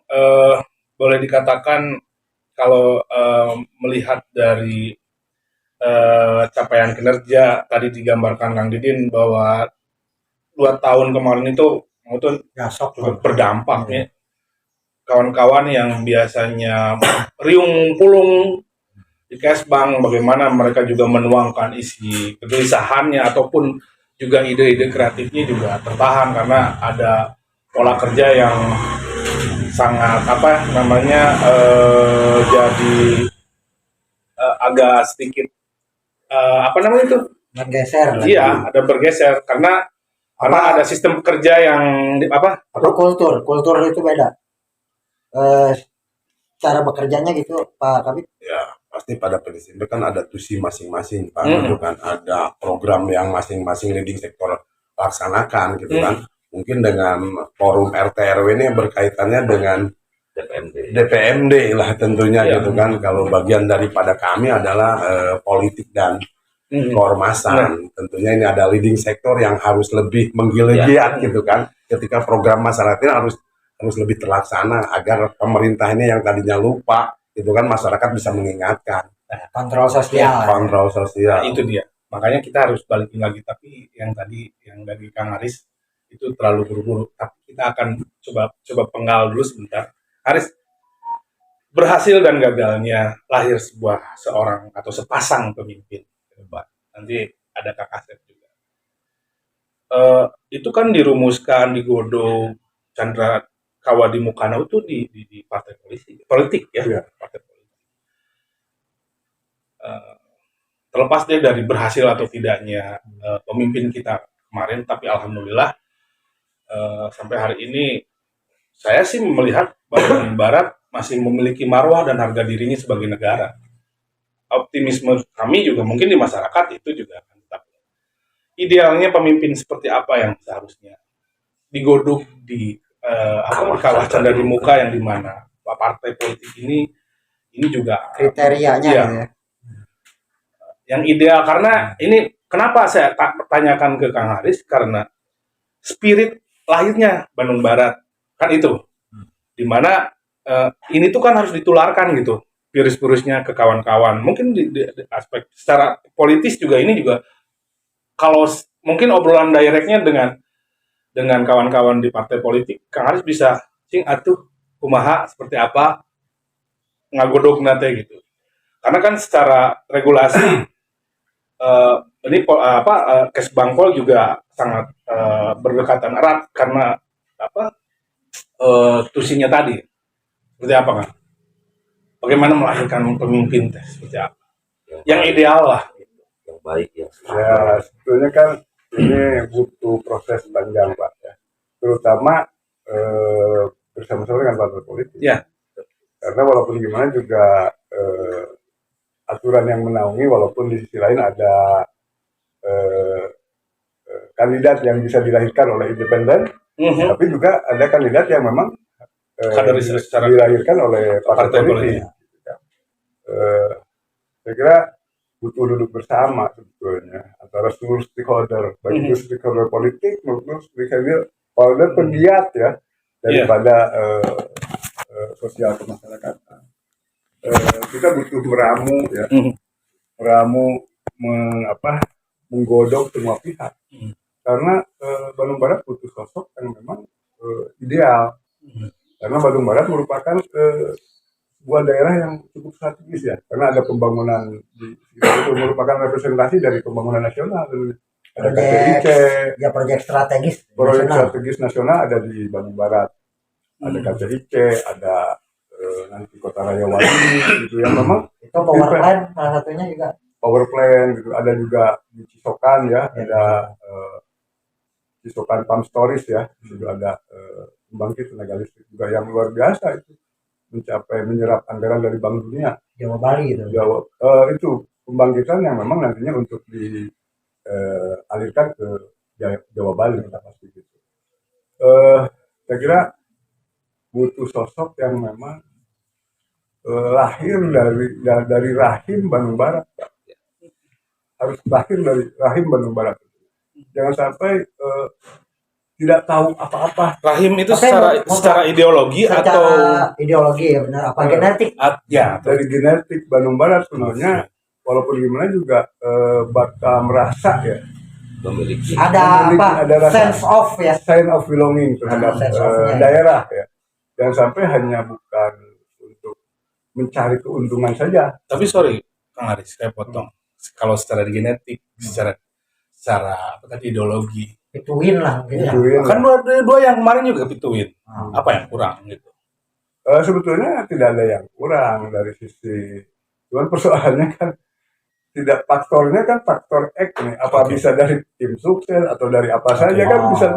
boleh dikatakan kalau melihat dari capaian kinerja tadi digambarkan Kang Didin bahwa 2 tahun kemarin itu Ya, sok cukup berdampak ya. Kawan-kawan yang biasanya riung pulung di Kesbang, bagaimana mereka juga menuangkan isi kegelisahannya ataupun juga ide-ide kreatifnya juga tertahan karena ada pola kerja yang sangat jadi agak sedikit itu bergeser lagi. iya ada bergeser karena ada sistem kerja yang Atau kultur itu beda. Cara bekerjanya gitu Pak Kabit. Ya, pasti pada prinsipnya kan ada tusi masing-masing Pak, gitu kan. Ada program yang masing-masing leading sektor laksanakan gitu kan. Mungkin dengan forum RT RW ini berkaitannya dengan DPMD lah tentunya gitu kan. Kalau bagian daripada kami adalah politik dan keormasan. Tentunya ini ada leading sektor yang harus lebih menggila-giat gitu kan. Ketika program masyarakat ini harus lebih terlaksana agar pemerintah ini yang tadinya lupa itu kan masyarakat bisa mengingatkan. Kontrol sosial. Kontrol sosial. Nah, itu dia. Makanya kita harus balikin lagi. Tapi yang tadi yang dari Kang Aris itu terlalu buru-buru. Tapi kita akan coba penggal dulu sebentar. Aris, berhasil dan gagalnya lahir seorang atau sepasang pemimpin ke depan. Nanti ada Kak Asep juga. Itu kan dirumuskan, digodok, Chandra Kawadi Mukana itu di partai politik ya. Partai politik. Terlepas dari berhasil atau tidaknya pemimpin kita kemarin, tapi alhamdulillah sampai hari ini saya sih melihat Bandung Barat masih memiliki marwah dan harga dirinya sebagai negara. Optimisme kami juga mungkin di masyarakat itu juga akan tetap. Idealnya pemimpin seperti apa yang seharusnya digodok di kawah canda di muka yang dimana partai politik ini juga Kriterianya ya, gitu ya. yang ideal. Karena ini kenapa saya tanyakan ke Kang Haris, karena spirit lahirnya Bandung Barat kan itu dimana ini tuh kan harus ditularkan gitu virus-virusnya ke kawan-kawan. Mungkin di aspek secara politis juga ini juga kalau mungkin obrolan directnya dengan kawan-kawan di partai politik, Kang Haris bisa cing atuh kumaha seperti apa ngagodog nate gitu. Karena kan secara regulasi ini Kesbangpol juga sangat berdekatan erat karena tusinya tadi. Seperti apa kan? Bagaimana melahirkan pemimpin seperti apa? Yang ideal lah. Yang baik ya. Ya, sebetulnya kan ini butuh proses panjang Pak ya. Terutama bersama-sama dengan partai politik. Ya. Karena walaupun gimana juga aturan yang menaungi, walaupun di sisi lain ada kandidat yang bisa dilahirkan oleh independen, tapi juga ada kandidat yang memang dilahirkan oleh partai politik. Saya kira butuh duduk bersama sebetulnya antara seluruh stakeholder, baik itu stakeholder politik maupun stakeholder penggiat ya daripada sosial kemasyarakatan. Kita butuh meramu menggodok semua pihak karena Bandung Barat butuh sosok yang memang ideal karena Bandung Barat merupakan sebuah daerah yang cukup strategis ya karena ada pembangunan itu merupakan representasi dari pembangunan nasional. Ada KTIC ya, proyek strategis nasional ada di Bandung Barat, ada KTIC, ada nanti Kota Raya Wali gitu yang memang itu power plant salah satunya juga power plant gitu, ada juga di Cisokan ya, ada Cisokan Pump Storage ya, juga ada pembangkit tenaga listrik juga yang luar biasa itu mencapai menyerap anggaran dari Bank Dunia. Jawa Bali itu. Itu pembangkitan yang memang nantinya untuk dialirkan ke Jawa Bali kita pasti gitu. Saya kira butuh sosok yang memang lahir dari rahim Bandung Barat, Pak. Harus lahir dari rahim Bandung Barat. Jangan sampai tidak tahu apa-apa. Rahim itu Tapi secara ideologi secara atau ideologi ya benar apa genetik ya Dari genetik Bandung Barat sebenarnya, walaupun gimana juga bakal merasa ya memiliki ada ada rasa sense of ya. sign of belonging terhadap Sense of-nya. daerah ya. Jangan sampai hanya bukan untuk mencari keuntungan saja. tapi sorry Kang Aris saya potong. Kalau secara genetik, secara apa tadi ideologi, Pituin lah gitu ya. Itu kan dua yang kemarin juga pituin. Apa yang kurang gitu? sebetulnya tidak ada yang kurang dari sisi, cuman persoalannya kan tidak, faktornya kan faktor X nih, apa Oke. bisa dari tim sukses atau dari apa saja kan bisa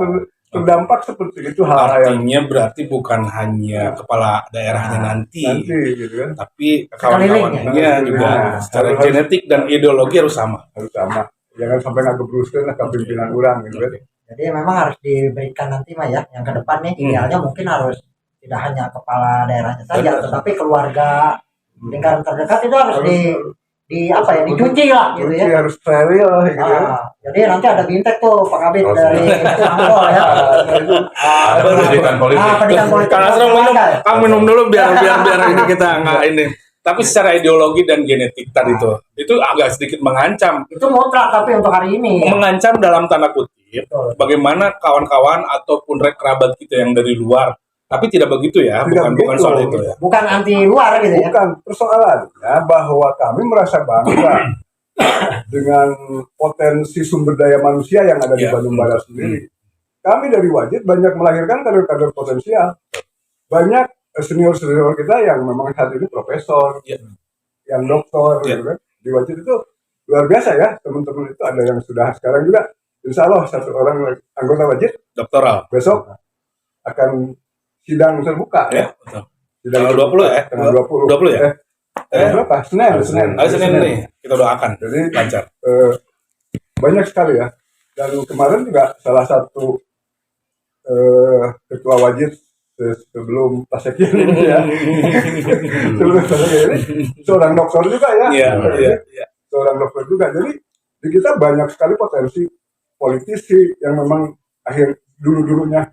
terdampak seperti itu, hal-hal yang Artinya berarti bukan hanya kepala daerahnya nanti, gitu kan tapi Sekelilingnya. kawan-kawannya juga secara Harus- genetik dan ideologi harus sama. harus sama. Jangan sampai nggak gebruskan lah ke pimpinan orang gitu kan. Jadi memang harus diberikan nanti mah ya yang ke depan nih idealnya mungkin harus tidak hanya kepala daerahnya saja, tetapi keluarga lingkaran terdekat itu harus di apa ya dicuci lah gitu ya. Harus steril gitu kan. Jadi nanti ada bintek tuh Pak Kabit dari Sangkol ya. ada pendidikan politik. Pendidikan politik. Kang Asrul minum, Ada. Kang minum dulu biar ini kita nggak ini. Tapi secara ideologi dan genetik tadi itu agak sedikit mengancam. Itu mutlak tapi untuk hari ini. Mengancam dalam tanda kutip, Betul. bagaimana kawan-kawan ataupun kerabat kita yang dari luar. Tapi tidak begitu ya, Tidak bukan begitu. soal itu ya. Bukan anti luar gitu ya. Bukan, persoalannya bahwa kami merasa bangga dengan potensi sumber daya manusia yang ada di Ya. Bandung Barat sendiri. Kami dari Wajid banyak melahirkan kader-kader potensial. Banyak senior-senior kita yang memang saat ini profesor, Ya. yang doktor, Ya. gitu kan. Di Wajid itu luar biasa ya, teman-teman itu ada yang sudah sekarang juga. Insya Allah satu orang anggota Wajid Doktoral. besok akan sidang terbuka Ya, betul. Sidang Tanggal 20 ya? Tanggal 20. 20 ya? Berapa? Senin. Senin nih, kita doakan. Jadi Lancar. banyak sekali ya. Dan kemarin juga salah satu ketua Wajid sebelum Tasekian ini ya. Sebelum Tasekian ini seorang dokter juga ya. Iya, iya. Seorang dokter juga. Jadi di kita banyak sekali potensi politisi yang memang dulu-dulunya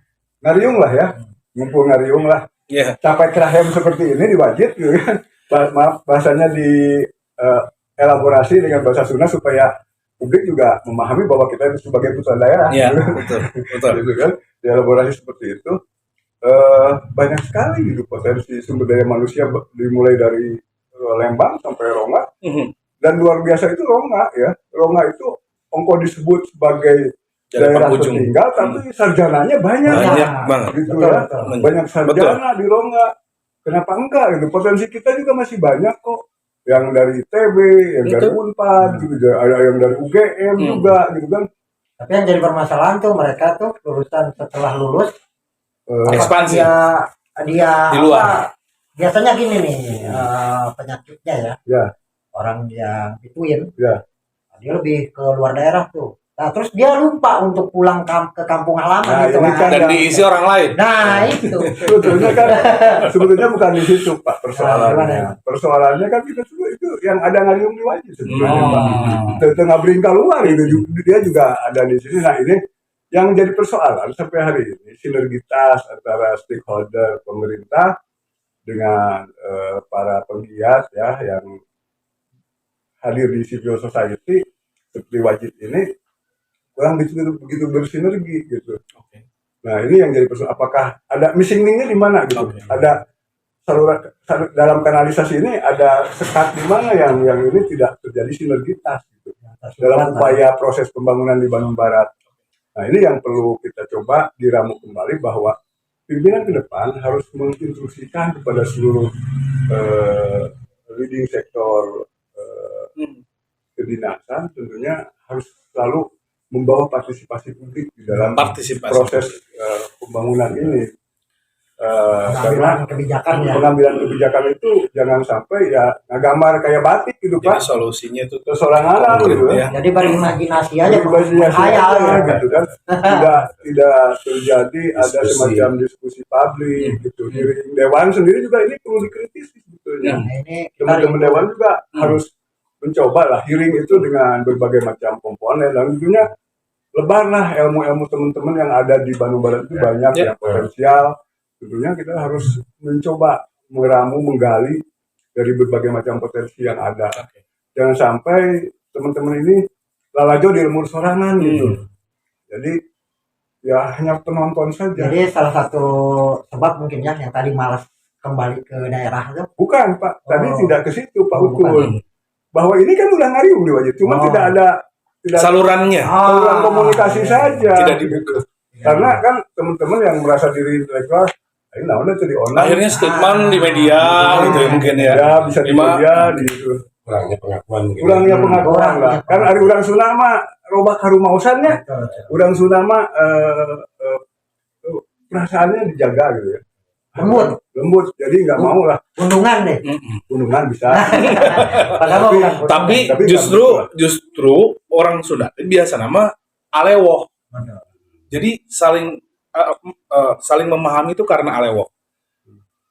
ngariung lah ya. Ngumpul ngariung lah. Iya. Capai kerahem seperti ini di Wajid gitu kan. Maaf bahasanya di elaborasi dengan bahasa Sunda supaya publik juga memahami bahwa kita itu sebagai putra daerah. Iya, gitu. betul. Gitu kan, dielaborasi seperti itu. Banyak sekali gitu potensi sumber daya manusia dimulai dari Lembang sampai Rongga, dan luar biasa itu Rongga ya. Rongga itu ongko disebut sebagai daerah penghujung. tertinggal, tapi sarjananya banyak, Banyak banget. gitu Betul, ya. betul. Banyak sarjana di Rongga. Kenapa enggak gitu? Potensi kita juga masih banyak kok. Yang dari ITB, yang dari Unpad, gitu, ada yang dari UGM juga, gitu kan. Tapi yang jadi permasalahan tuh mereka tuh lulusan setelah lulus Ekspansi. dia Di luar. biasanya gini nih penyakitnya ya. Ya. Orang yang pituin. Ya. Dia lebih ke luar daerah tuh. Nah, terus dia lupa untuk pulang ke kampung halaman Nah, gitu ini kan. Dan diisi orang lain. Nah, itu. Sebetulnya bukan di situ Pak Nah, persoalannya. Persoalannya kan kita juga itu yang ada ngariung di Wajid sebenarnya Pak. Tengah beringkal luar itu dia juga ada di sini. Nah ini yang jadi persoalan sampai hari ini, sinergitas antara stakeholder pemerintah dengan para penggiat ya yang hadir di civil society seperti Wajid ini kurang begitu bersinergi gitu. Nah ini yang jadi persoalan, apakah ada missing linknya di mana gitu? Ada saluran dalam kanalisasi ini ada sekat di mana yang ini tidak terjadi sinergitas gitu dalam upaya proses pembangunan di Bandung Barat. Nah ini yang perlu kita coba diramu kembali bahwa pimpinan ke depan harus menginstruksikan kepada seluruh leading sektor kedinasan tentunya harus selalu membawa partisipasi publik di dalam proses pembangunan ini. pengambilan kebijakan ya. pengambilan kebijakan itu jangan sampai ya gambar kayak batik gitu Jadi Pak, solusinya itu seolah-olah gitu konkret ya. ya. Jadi berimajinasi aja, Berimajinasi khayal aja, ya. gitu kan, tidak terjadi ada Diskusi. semacam diskusi publik gitu. Di Dewan sendiri juga ini perlu dikritisi sebetulnya. Nah, ini kita Teman-teman rindu. Dewan juga harus mencoba lah hearing itu dengan berbagai macam komponen, dan tentunya lebarlah ilmu-ilmu teman-teman yang ada di Bandung Barat itu banyak Ya. yang potensial. Tentunya kita harus mencoba meramu, menggali dari berbagai macam potensi yang ada. Oke. Jangan sampai teman-teman ini lalajo di lemur sorangan gitu. Jadi ya hanya penonton saja. Jadi salah satu sebab mungkin ya yang tadi malas kembali ke daerah itu. Bukan Pak, tadi Oh. tidak ke situ Pak Oh, Utul. Bahwa ini kan udah ngariung di wajah, cuma Oh. tidak ada Salurannya saluran komunikasi saja. tidak dibuka. Karena kan teman-teman yang merasa diri intelektual, ini namanya tuh di online. Akhirnya statement di media gitu ya mungkin ya. Ya bisa di Lima- media, di itu. kurangnya pengakuan mungkin. Urangnya pengakuan lah. Urangnya Kan ada urang Sunda mah robah karumausannya. Urang Sunda mah perasaannya dijaga gitu ya. Lembut. Lembut, jadi nggak mau lah. Undungan deh. Gunungan bisa. Padahal mah bukan Tapi Tapi justru orang Sunda itu biasa nama alewoh. Jadi saling memahami itu karena alewoh.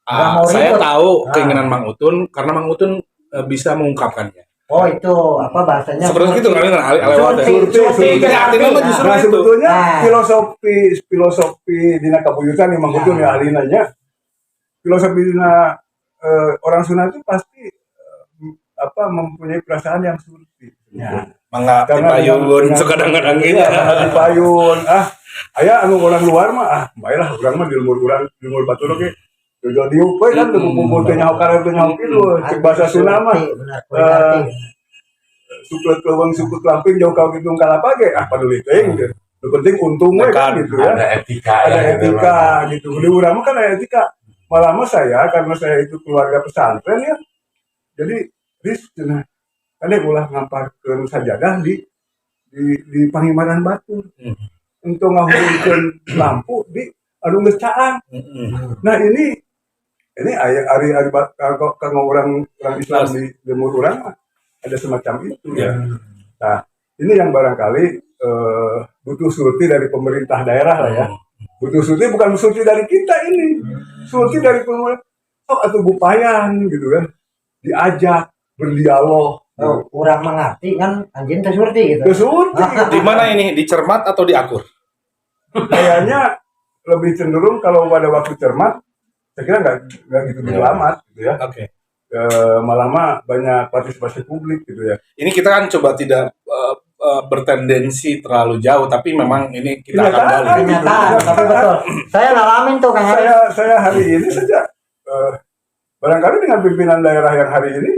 Nggak mau Saya ribut. tahu Ah. keinginan Mang Utun karena Mang Utun bisa mengungkapkannya. Oh itu apa bahasanya? Seperti itu kan alewoh teh. Surti. Itu artinya mah justru Nah itu. sebetulnya Nah. filosofi dina kabuyutan yang mangkutun ya alinanya, filosofi dina orang Sunda itu pasti mempunyai perasaan yang surti. Ya. Mangga Karena dipayun dengan- kadang-kadang gitu. Iya, dipayun. Aya anu orang luar mah baiklah urang mah di lumur batur oge. Jojo diuk we kan teu kumpul teh nyaho karep teh nyaho kitu. Cek bahasa Sunda mah Benar, benar. sukut leuweung sukut lamping jauh kau kitung kalapa ge paduli teuing gitu. Nu penting untung we kan gitu ya. Ada etika. Ada ya, etika gitu. Di urang mah kan ada etika. Malah mah saya karena saya itu keluarga pesantren ya. Jadi cenah kade ulah ngamparkeun sajadah di Pangimaran Batur. Untuk ngahulikeun lampu di anu geus caang. Nah ini ari kanggo orang Islam di lemur urang mah ada semacam itu ya. Nah, ini yang barangkali butuh surti dari pemerintah daerah lah ya. Butuh surti bukan surti dari kita ini. Surti dari pemerintah. Atau bupayan gitu kan. Diajak berdialog. Oh, kurang mengerti kan anjing teh surti gitu. Ke surti. Di mana ini? Di cermat atau di akur? Kayaknya lebih cenderung kalau pada waktu cermat, saya kira nggak gitu amat gitu ya. Oke. Malah mah banyak partisipasi publik gitu ya. Ini kita kan coba tidak bertendensi terlalu jauh, tapi memang ini kita akan Kenyataan, balik. Kenyataan, tapi betul. Saya ngalamin tuh Kang Haris. Saya hari ini saja barangkali dengan pimpinan daerah yang hari ini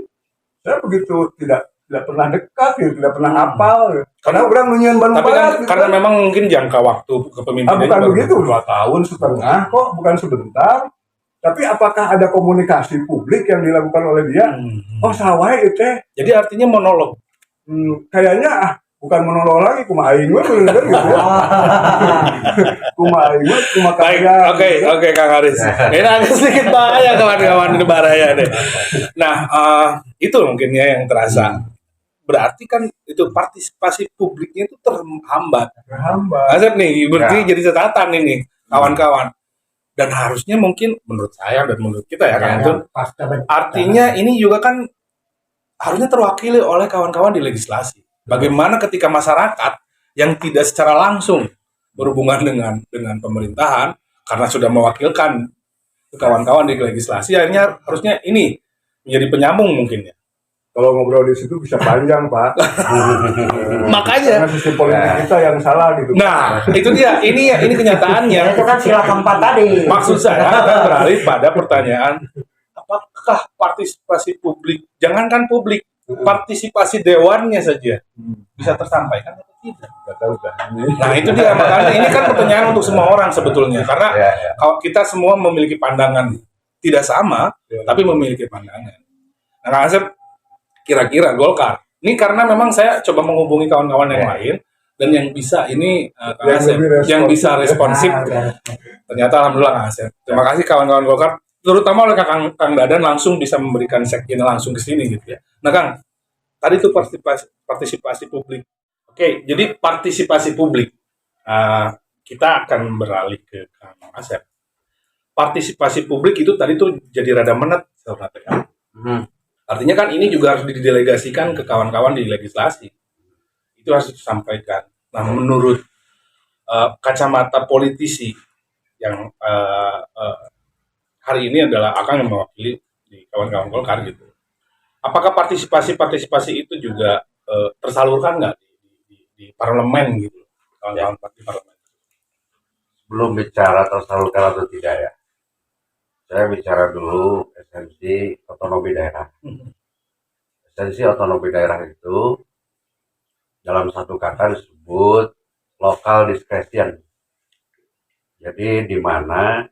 saya begitu tidak pernah dekat gitu, tidak pernah hafal gitu. Karena orang nunyian Bandung Tapi kan Barat gitu karena kan. memang mungkin jangka waktu kepemimpinan Bukan begitu 2 tahun setengah kok, bukan sebentar. Tapi apakah ada komunikasi publik yang dilakukan oleh dia? Oh sawah itu teh. Jadi artinya monolog. Kayaknya bukan monolog lagi, kumaha aing we bener gitu ya. Kumaha aing we, kumaha Baik, kaya. oke Kang Haris. Ini agak sedikit bahaya kawan-kawan di bahaya deh. Nah, itu mungkin ya yang terasa. Berarti kan itu partisipasi publiknya itu terhambat. Hamba. Asep nih, berarti jadi catatan ini kawan-kawan. Dan harusnya mungkin menurut saya dan menurut kita ya Kang Utun, artinya ini juga kan harusnya terwakili oleh kawan-kawan di legislasi. Bagaimana ketika masyarakat yang tidak secara langsung berhubungan dengan pemerintahan karena sudah mewakilkan kawan-kawan di legislasi, akhirnya harusnya ini menjadi penyambung mungkin ya. Kalau ngobrol di situ bisa panjang, Pak. Makanya. Karena sistem politik kita yang salah gitu. Nah, itu dia. Ini kenyataannya. Itu kan sila keempat tadi. Maksud saya akan beralih pada pertanyaan, apakah partisipasi publik, jangankan publik, partisipasi dewannya saja bisa tersampaikan atau tidak? Nggak tahu kan. Nah itu dia, makanya ini kan pertanyaan untuk semua orang sebetulnya, karena kalau kita semua memiliki pandangan tidak sama, tapi memiliki pandangan. Nah Kang Asep, kira-kira Golkar, ini karena memang saya coba menghubungi kawan-kawan yang lain, dan yang bisa ini Kang Yang Asep, lebih responsif. yang bisa responsif. Ternyata alhamdulillah Kang Asep. Terima kasih kawan-kawan Golkar, terutama oleh Kang Dadan langsung bisa memberikan sekjen langsung ke sini gitu ya. Nah Kang, tadi itu partisipasi publik. Oke, jadi partisipasi publik. Kita akan beralih ke Kang Asep. Partisipasi publik itu tadi tuh jadi rada menet sebenarnya. Artinya kan ini juga harus didelegasikan ke kawan-kawan di legislasi. Itu harus disampaikan. Nah, menurut kacamata politisi yang hari ini adalah Akang yang mewakili di kawan-kawan Golkar gitu. Apakah partisipasi itu juga tersalurkan nggak di parlemen gitu, kawan-kawan di parlemen? Belum bicara tersalurkan atau tidak ya. Saya bicara dulu esensi otonomi daerah. Esensi otonomi daerah itu dalam satu kata disebut local discretion. Jadi di mana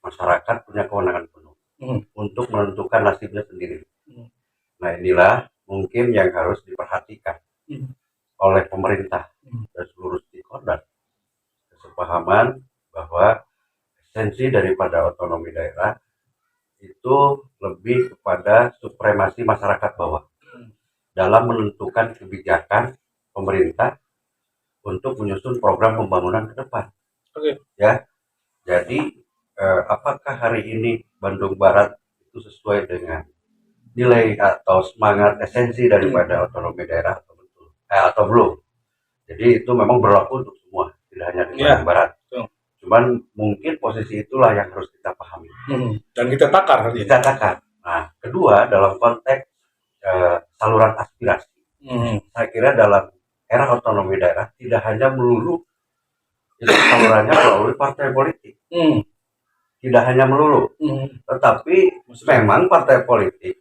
masyarakat punya kewenangan penuh untuk menentukan nasibnya sendiri. Nah inilah mungkin yang harus diperhatikan oleh pemerintah dan seluruh stakeholder. Kesepahaman bahwa esensi daripada otonomi daerah itu lebih kepada supremasi masyarakat bawah dalam menentukan kebijakan pemerintah untuk menyusun program pembangunan ke depan. Ya, jadi apakah hari ini Bandung Barat itu sesuai dengan nilai atau semangat esensi daripada otonomi daerah atau belum? Jadi itu memang berlaku untuk semua, tidak hanya di Bandung Barat. Cuman mungkin posisi itulah yang harus kita pahami. Dan kita takar. Kita takar. Nah, kedua dalam konteks saluran aspirasi. Saya kira dalam era otonomi daerah tidak hanya melulu itu salurannya melalui partai politik. Tidak hanya melulu. Tetapi memang partai politik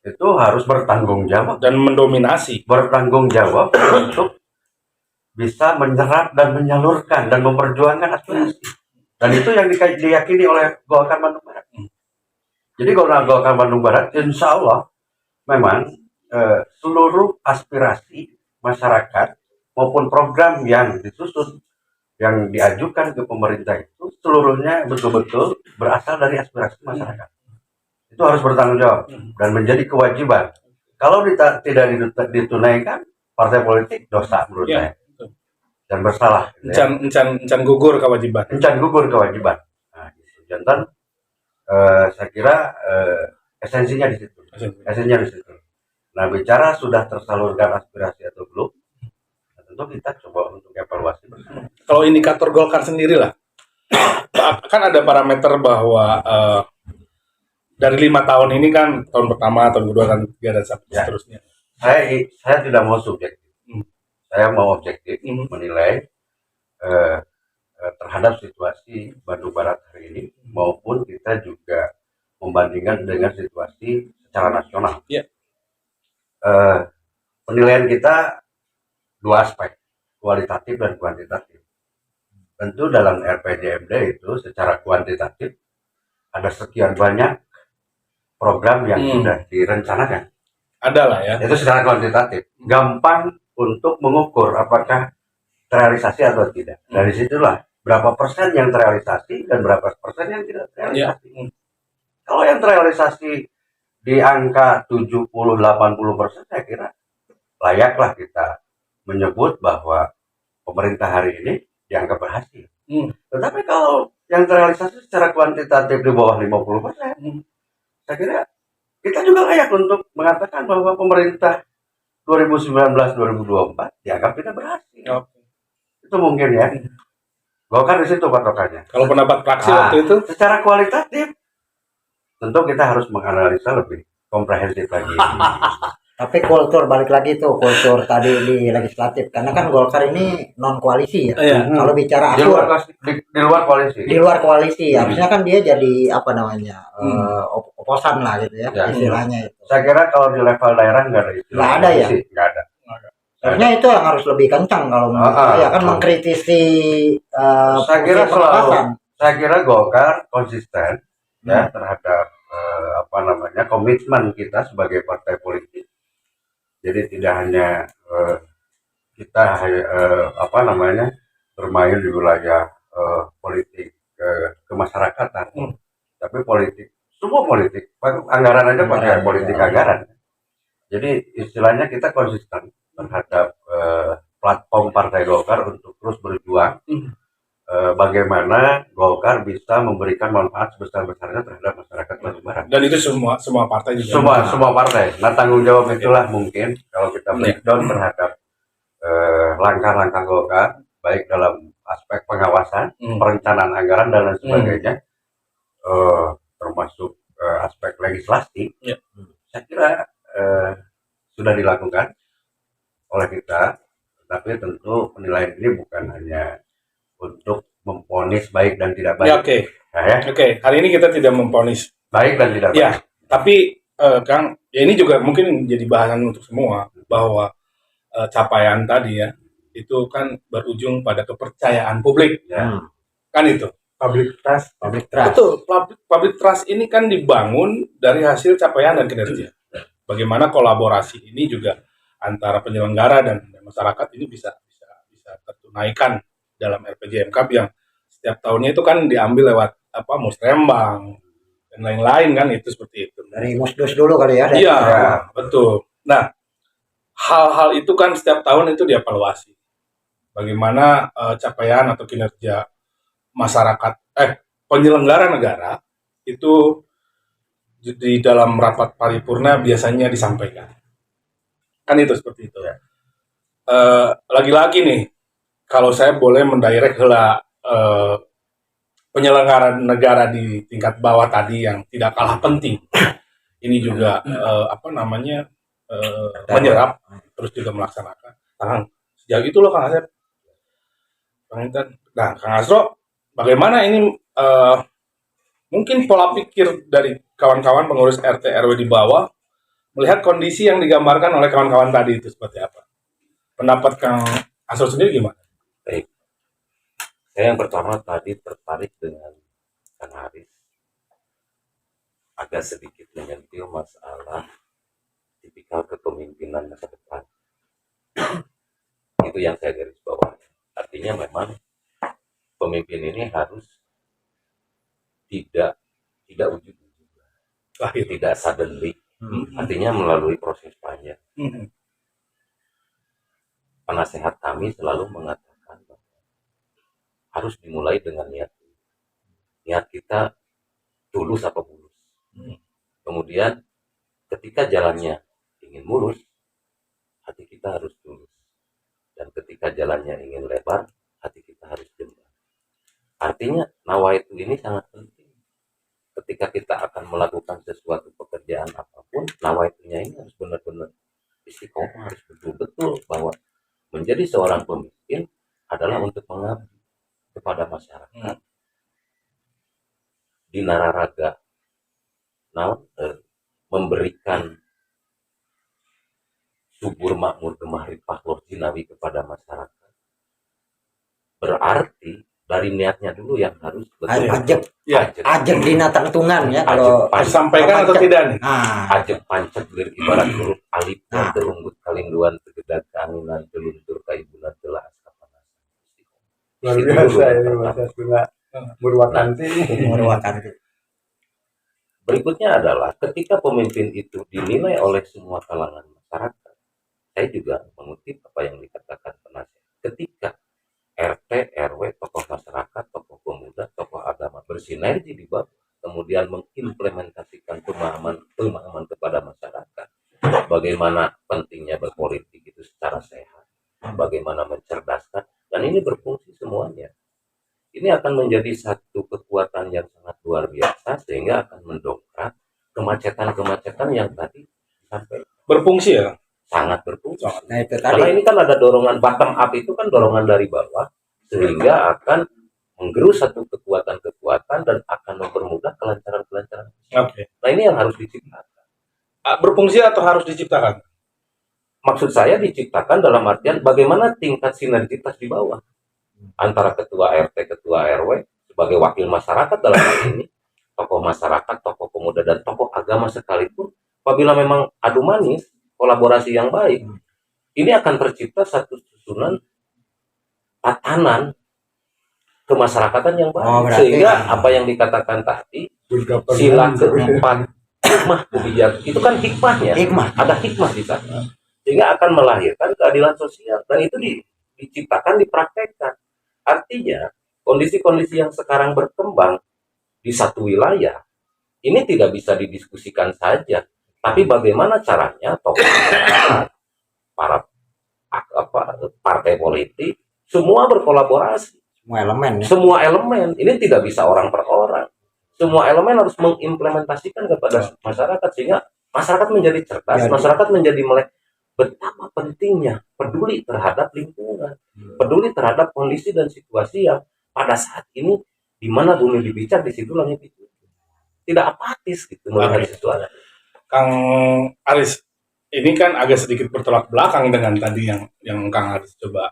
itu harus bertanggung jawab dan mendominasi. Bertanggung jawab untuk bisa menyerap dan menyalurkan dan memperjuangkan aspirasi. Dan itu yang diyakini oleh Golkar Bandung Barat. Jadi Golkar Bandung Barat insya Allah memang seluruh aspirasi masyarakat maupun program yang disusun, yang diajukan ke pemerintah itu seluruhnya betul-betul berasal dari aspirasi masyarakat. Itu harus bertanggung jawab dan menjadi kewajiban. Kalau tidak ditunaikan, partai politik dosa menurut saya. Dan bersalah. Encan gugur kewajiban. Nah, gitu. Jantan, saya kira esensinya di situ. Nah, bicara sudah tersalurkan aspirasi atau belum, nah, tentu kita coba untuk evaluasi bersama. Kalau indikator Golkar sendiri lah, kan ada parameter bahwa dari 5 tahun ini kan, tahun pertama, tahun kedua, tahun ketiga, dan seterusnya. Saya tidak mau subjektif. Saya mau objektif menilai terhadap situasi Bandung Barat hari ini, maupun kita juga membandingkan dengan situasi secara nasional. Penilaian kita dua aspek, kualitatif dan kuantitatif. Tentu dalam RPJMD itu secara kuantitatif ada sekian banyak program yang sudah direncanakan. Ada lah ya. Itu secara kuantitatif. Gampang untuk mengukur apakah terrealisasi atau tidak. Dari situlah berapa persen yang terrealisasi dan berapa persen yang tidak terrealisasi. Kalau yang terrealisasi di angka 70-80%, saya kira layaklah kita menyebut bahwa pemerintah hari ini dianggap berhasil. Tetapi kalau yang terrealisasi secara kuantitatif di bawah 50%, saya kira kita juga layak untuk mengatakan bahwa pemerintah 2019-2024 dianggap tidak berhasil. Itu mungkin ya. Golkar di situ patokannya. Kalau pendapat fraksi waktu itu secara kualitatif tentu kita harus menganalisa lebih komprehensif lagi. Tapi kultur, balik lagi tuh kultur tadi di legislatif, karena kan Golkar ini non koalisi ya. Kalau bicara di luar koalisi. Di luar koalisi, harusnya kan dia jadi apa namanya oposan lah gitu ya, istilahnya itu. Saya kira kalau di level daerah nggak ada istilah. Nggak ada ya. Nggak ada. Harusnya itu yang harus lebih kencang kalau menurut saya kan mengkritisi. Saya kira Golkar konsisten ya terhadap komitmen kita sebagai partai politik. Jadi tidak hanya kita apa namanya bermain di wilayah politik kemasyarakatan, tapi semua politik, anggaran aja pakai politik anggaran. Jadi istilahnya kita konsisten terhadap platform Partai Golkar untuk terus berjuang bagaimana Golkar bisa memberikan manfaat sebesar-besarnya terhadap masyarakat Bandung Barat. Dan itu semua partai juga. Semua partai. Nah, tanggung jawab itulah mungkin kalau kita breakdown terhadap langkah-langkah Golkar, baik dalam aspek pengawasan, perencanaan anggaran dan lain sebagainya, termasuk aspek legislasi. Saya kira sudah dilakukan oleh kita, tapi tentu penilaian ini bukan hanya untuk memvonis baik dan tidak baik. Ya, oke. Nah, ya. Oke, hari ini kita tidak memvonis Baik dan tidak baik. ya, tapi Kang, ya ini juga mungkin jadi bahasan untuk semua bahwa capaian tadi ya itu kan berujung pada kepercayaan publik, Ya. kan itu. Public trust. Betul, public trust ini kan dibangun dari hasil capaian dan kinerja. Bagaimana kolaborasi ini juga antara penyelenggara dan masyarakat ini bisa tertunaikan dalam RPJMK yang setiap tahunnya itu kan diambil lewat musrembang dan lain-lain kan, itu seperti itu. Dari musdos dulu kali ya. Iya, betul. Nah, hal-hal itu kan setiap tahun itu dievaluasi. Bagaimana capaian atau kinerja masyarakat penyelenggara negara itu di dalam rapat paripurna biasanya disampaikan. Kan itu seperti itu. Lagi-lagi nih, kalau saya boleh mendirect penyelenggara negara di tingkat bawah tadi yang tidak kalah penting. Ini juga menyerap terus juga melaksanakan. Sejak itu loh Kang Asep. Nah, Kang Asro, bagaimana ini mungkin pola pikir dari kawan-kawan pengurus RT RW di bawah melihat kondisi yang digambarkan oleh kawan-kawan tadi itu seperti apa? Pendapat Kang Asro sendiri gimana? Baik. Saya yang pertama tadi tertarik dengan Kang Haris, agak sedikit menyentil masalah tipikal kepemimpinan masa depan. Itu yang saya garis bawahi. Artinya memang pemimpin ini harus tidak ujug-ujug, tidak suddenly, artinya melalui proses panjang. Penasehat kami selalu mengatakan bahwa harus dimulai dengan niat kita tulus apa mulus. Kemudian ketika jalannya ingin mulus, hati kita harus tulus, dan ketika jalannya ingin lebar, hati kita harus jembar. Artinya nawaitu ini sangat penting. Ketika kita akan melakukan sesuatu pekerjaan apapun, nawaitunya ini harus benar-benar istiqomah, harus betul-betul bahwa menjadi seorang pemimpin adalah untuk mengabdi kepada masyarakat. Di nararaga, memberikan subur makmur gemah ripah loh jinawi kepada masyarakat. Berarti dari niatnya dulu yang harus betul. Ajak dina tangtungan ya kalau disampaikan atau tidak nih? Ajak pancet ibarat huruf alif yang terunggut kalinduan tegedak keanginan teluntur kaibunan telah askapanas. Luar biasa ini bahasa Sunda. Murwakanti. Berikutnya adalah ketika pemimpin itu dinilai oleh semua kalangan masyarakat. Saya juga mengutip apa yang dikatakan penasihat. Ketika RT, RW, tokoh masyarakat, tokoh pemuda, tokoh agama bersinergi di bawah, kemudian mengimplementasikan pemahaman kepada masyarakat, bagaimana pentingnya berpolitik itu secara sehat, bagaimana mencerdaskan, dan ini berfungsi semuanya. Ini akan menjadi satu kekuatan yang sangat luar biasa sehingga akan mendongkrak kemacetan-kemacetan yang tadi sampai Berfungsi ya? sangat berfungsi. Nah, itu Karena tadi. ini kan ada dorongan bottom up, itu kan dorongan dari bawah sehingga akan menggerus satu kekuatan-kekuatan dan akan mempermudah kelancaran-kelancaran. Oke. Nah, ini yang harus diciptakan. Berfungsi atau harus diciptakan? Maksud saya diciptakan dalam artian bagaimana tingkat sinergitas di bawah antara ketua RT, ketua RW sebagai wakil masyarakat dalam hal ini, tokoh masyarakat, tokoh pemuda dan tokoh agama sekalipun, apabila memang adu manis, kolaborasi yang baik, ini akan tercipta satu penyusunan tatanan kemasyarakatan yang baik. Oh, berarti- Sehingga apa yang dikatakan tadi, Good governance. sila keempat hikmah kebijakan itu kan hikmahnya, Hikmah. ada hikmah di sana, sehingga akan melahirkan keadilan sosial dan itu diciptakan, dipraktekkan. Artinya kondisi-kondisi yang sekarang berkembang di satu wilayah ini tidak bisa didiskusikan saja, tapi bagaimana caranya tokoh masyarakat, para partai politik semua berkolaborasi. Semua elemen ya. Semua elemen ini tidak bisa orang per orang. Semua elemen harus mengimplementasikan kepada masyarakat sehingga masyarakat menjadi cerdas, Jadi- masyarakat menjadi melek betapa pentingnya peduli terhadap lingkungan, peduli terhadap kondisi dan situasi yang pada saat ini di mana bumi dibicar di situ langit itu. Tidak apatis gitu melihat Oke. sesuatu. Kang Aris, ini kan agak sedikit bertolak belakang dengan tadi yang Kang Aris coba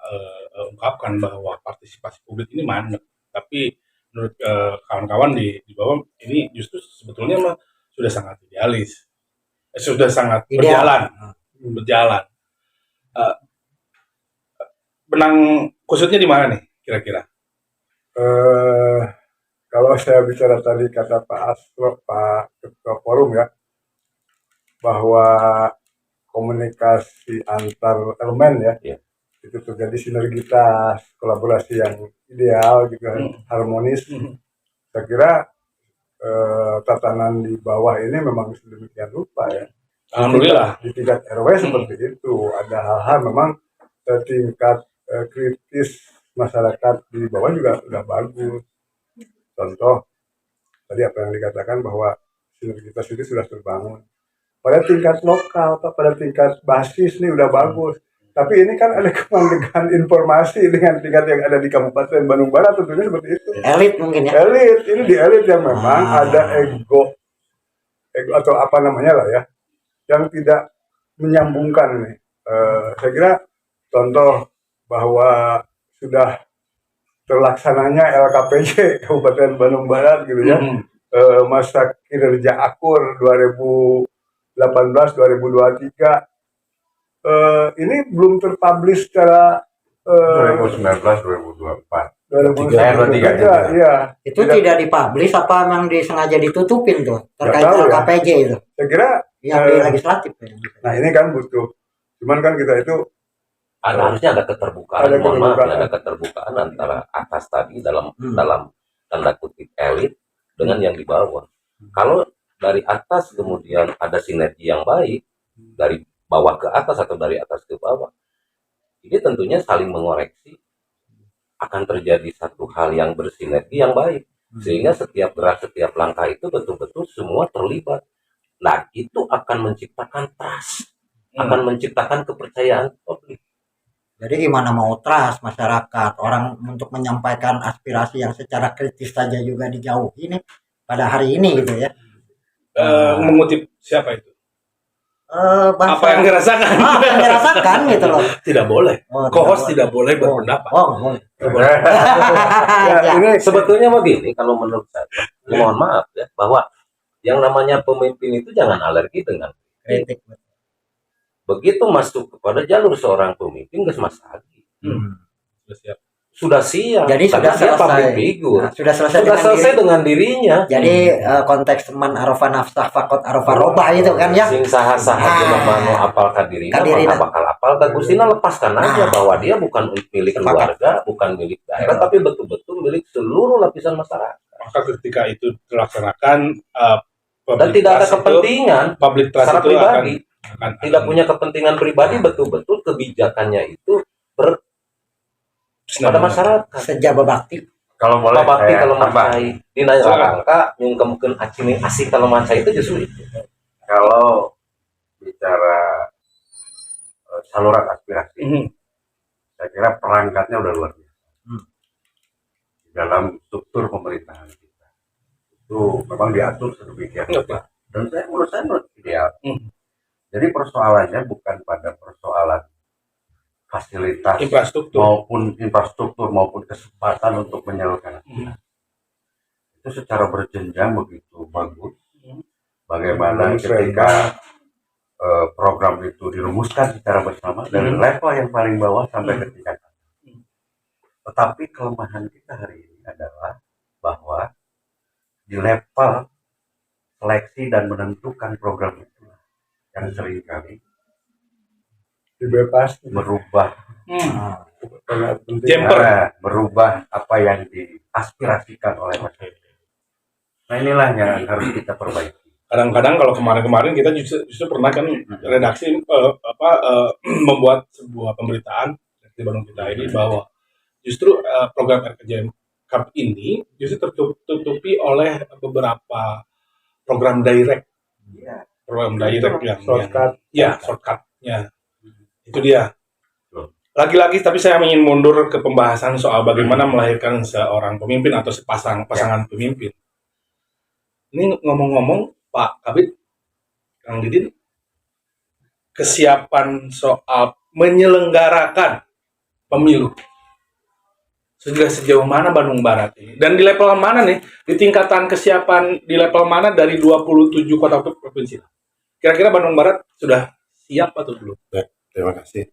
ungkapkan bahwa partisipasi publik ini mandek. Tapi menurut kawan-kawan di bawah ini justru sebetulnya mah sudah sangat idealis, sudah sangat Ideal. berjalan. Eh, benang kusutnya di mana nih kira-kira? Kalau saya bicara tadi kata Pak Asro, Pak Ketua Forum ya, bahwa komunikasi antar elemen ya, Iya. itu terjadi sinergitas, kolaborasi yang ideal gitu kan, harmonis. Saya kira tatanan di bawah ini memang sedemikian rupa ya. Alhamdulillah. Di tingkat RW seperti itu ada hal-hal memang tingkat kritis masyarakat di bawah juga sudah bagus. Contoh tadi apa yang dikatakan bahwa sinergitas itu sudah terbangun. Pada tingkat lokal, pada tingkat basis ini udah bagus. Tapi ini kan ada kemanggilan informasi dengan tingkat yang ada di Kabupaten Bandung Barat tentunya seperti itu. Elit mungkin ya. Elit, ini di elit yang memang ada ego atau apa namanya lah ya, yang tidak menyambungkan ini. Saya kira contoh bahwa sudah terlaksananya LKPJ Kabupaten Bandung Barat gitu ya, masa kinerja akur 2018-2023 ini belum terpublish secara 2019-2024. 2023 iya. Itu tidak dipublish apa memang disengaja ditutupin tuh terkait Nggak tahu ya. LKPJ itu Saya kira yang di legislatif ya. nah ini kan butuh, cuman kan kita itu Harusnya ada keterbukaan, Ada mohon maaf, keterbukaan. ada keterbukaan antara atas tadi dalam tanda kutip elit dengan yang di bawah. Kalau dari atas kemudian ada sinergi yang baik dari bawah ke atas atau dari atas ke bawah, ini tentunya saling mengoreksi, akan terjadi satu hal yang bersinergi yang baik sehingga setiap gerak, setiap langkah itu betul-betul semua terlibat. Nah itu akan menciptakan trust, akan menciptakan kepercayaan publik. Jadi gimana mau trust masyarakat orang untuk menyampaikan aspirasi yang secara kritis saja juga dijauhi nih pada hari ini gitu ya. Mengutip siapa itu? Bahasa, Apa yang dirasakan? apa yang dirasakan gitu loh. Tidak boleh. Oh, Co-host tidak boleh berpendapat. Oh, boleh. ya, ini Sebetulnya begini, kalau menurut saya, mohon maaf ya, bahwa yang namanya pemimpin itu jangan alergi dengan Kritik. begitu masuk kepada jalur seorang pemimpin geus mas lagi. Sudah siap. Sudah siap. Jadi Karena sudah dia public selesai. figure. Nah, sudah selesai, Sudah dengan selesai diri. dengan dirinya. Jadi konteks man arofa nafsah fakot arofa robah itu kan ya. Sing saha-saha Nah. mano apal kadirina, Kadirina. maka bakal apal kagusina, lepaskan aja Nah. bahwa dia bukan milik Sepakat. keluarga, bukan milik daerah, tapi betul-betul milik seluruh lapisan masyarakat. Maka ketika itu terlaksanakan Dan tidak ada kepentingan public trust secara itu pribadi, akan tidak punya kepentingan pribadi, betul-betul kebijakannya itu pada masyarakat. Sejaba bakti. Kalau boleh Bakti saya kalau tambah. macai dina rangka nyungkemkeun acini asih kalau macai itu justru itu. Kalau bicara saluran aspirasi, saya kira perangkatnya udah luar biasa. Di dalam struktur pemerintahan kita itu memang diatur sedemikian rupa. Dan menurut saya ideal. Jadi persoalannya bukan pada persoalan fasilitas infrastruktur maupun kesempatan untuk menyalurkan aspirasi. Itu secara berjenjang begitu bagus. Bagaimana ketika program itu dirumuskan secara bersama dari level yang paling bawah sampai ke tingkat atas. Tetapi kelemahan kita hari ini adalah bahwa di level seleksi dan menentukan program itu yang sering kali Dibebas. merubah Sangat penting. Jemper. merubah apa yang diaspirasikan oleh masyarakat. Nah inilah yang harus kita perbaiki. Kadang-kadang kalau kemarin-kemarin kita justru pernah kan redaksi membuat sebuah pemberitaan di Bandung kita ini bahwa justru program RKJM Cup ini justru tertutupi oleh beberapa program direct, Iya. program direct yang Shortcut. ya shortcutnya itu dia. Lagi-lagi tapi saya ingin mundur ke pembahasan soal bagaimana melahirkan seorang pemimpin atau pasangan pemimpin. Ini ngomong-ngomong Pak Kabid, Kang Didin, kesiapan soal menyelenggarakan pemilu sudah sejauh mana Bandung Barat ini? Dan di level mana nih? Di tingkatan kesiapan di level mana dari 27 kota provinsi? Kira-kira Bandung Barat sudah siap atau belum? Terima kasih.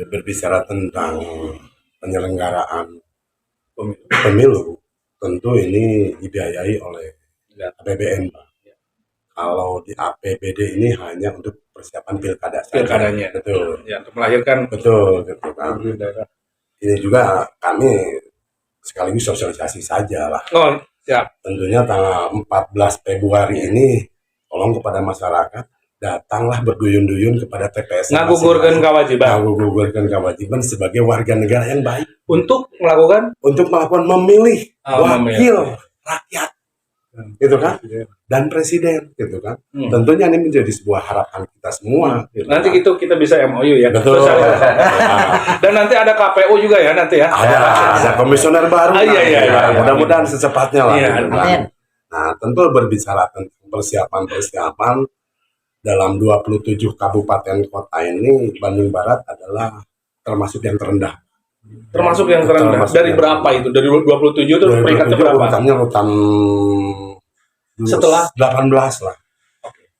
Berbicara tentang penyelenggaraan pemilu, tentu ini dibiayai oleh APBN, Pak. Kalau di APBD ini hanya untuk persiapan pilkada saja. Pilkadanya. Betul. Ya, untuk melahirkan. Betul, gitu kan. Ini juga kami sekaligus sosialisasi saja lah. Oh, siap. Tentunya tanggal 14 Februari ini, tolong kepada masyarakat, datanglah berduyun-duyun kepada TPS. Ngagugurkeun kewajiban. Ngagugurkeun kewajiban sebagai warga negara yang baik. Untuk melakukan Memilih wakil memilih. rakyat. Gitu kan? Dan presiden, gitu kan? Hmm. Tentunya ini menjadi sebuah harapan kita semua. Gitu Nanti kan? itu kita bisa MOU ya. Betul. Dan nanti ada KPU juga ya nanti ya. Ada komisioner baru. Iya. Mudah-mudahan secepatnya lah. Iya, gitu kan. amin. Nah, tentu berbicara tentang persiapan dalam 27 kabupaten kota ini, Bandung Barat adalah termasuk yang terendah. Termasuk yang terendah. Termasuk Dari yang berapa itu? Dari 27 itu peringkatnya 27 berapa? urutannya urutan Setelah? 18 lah.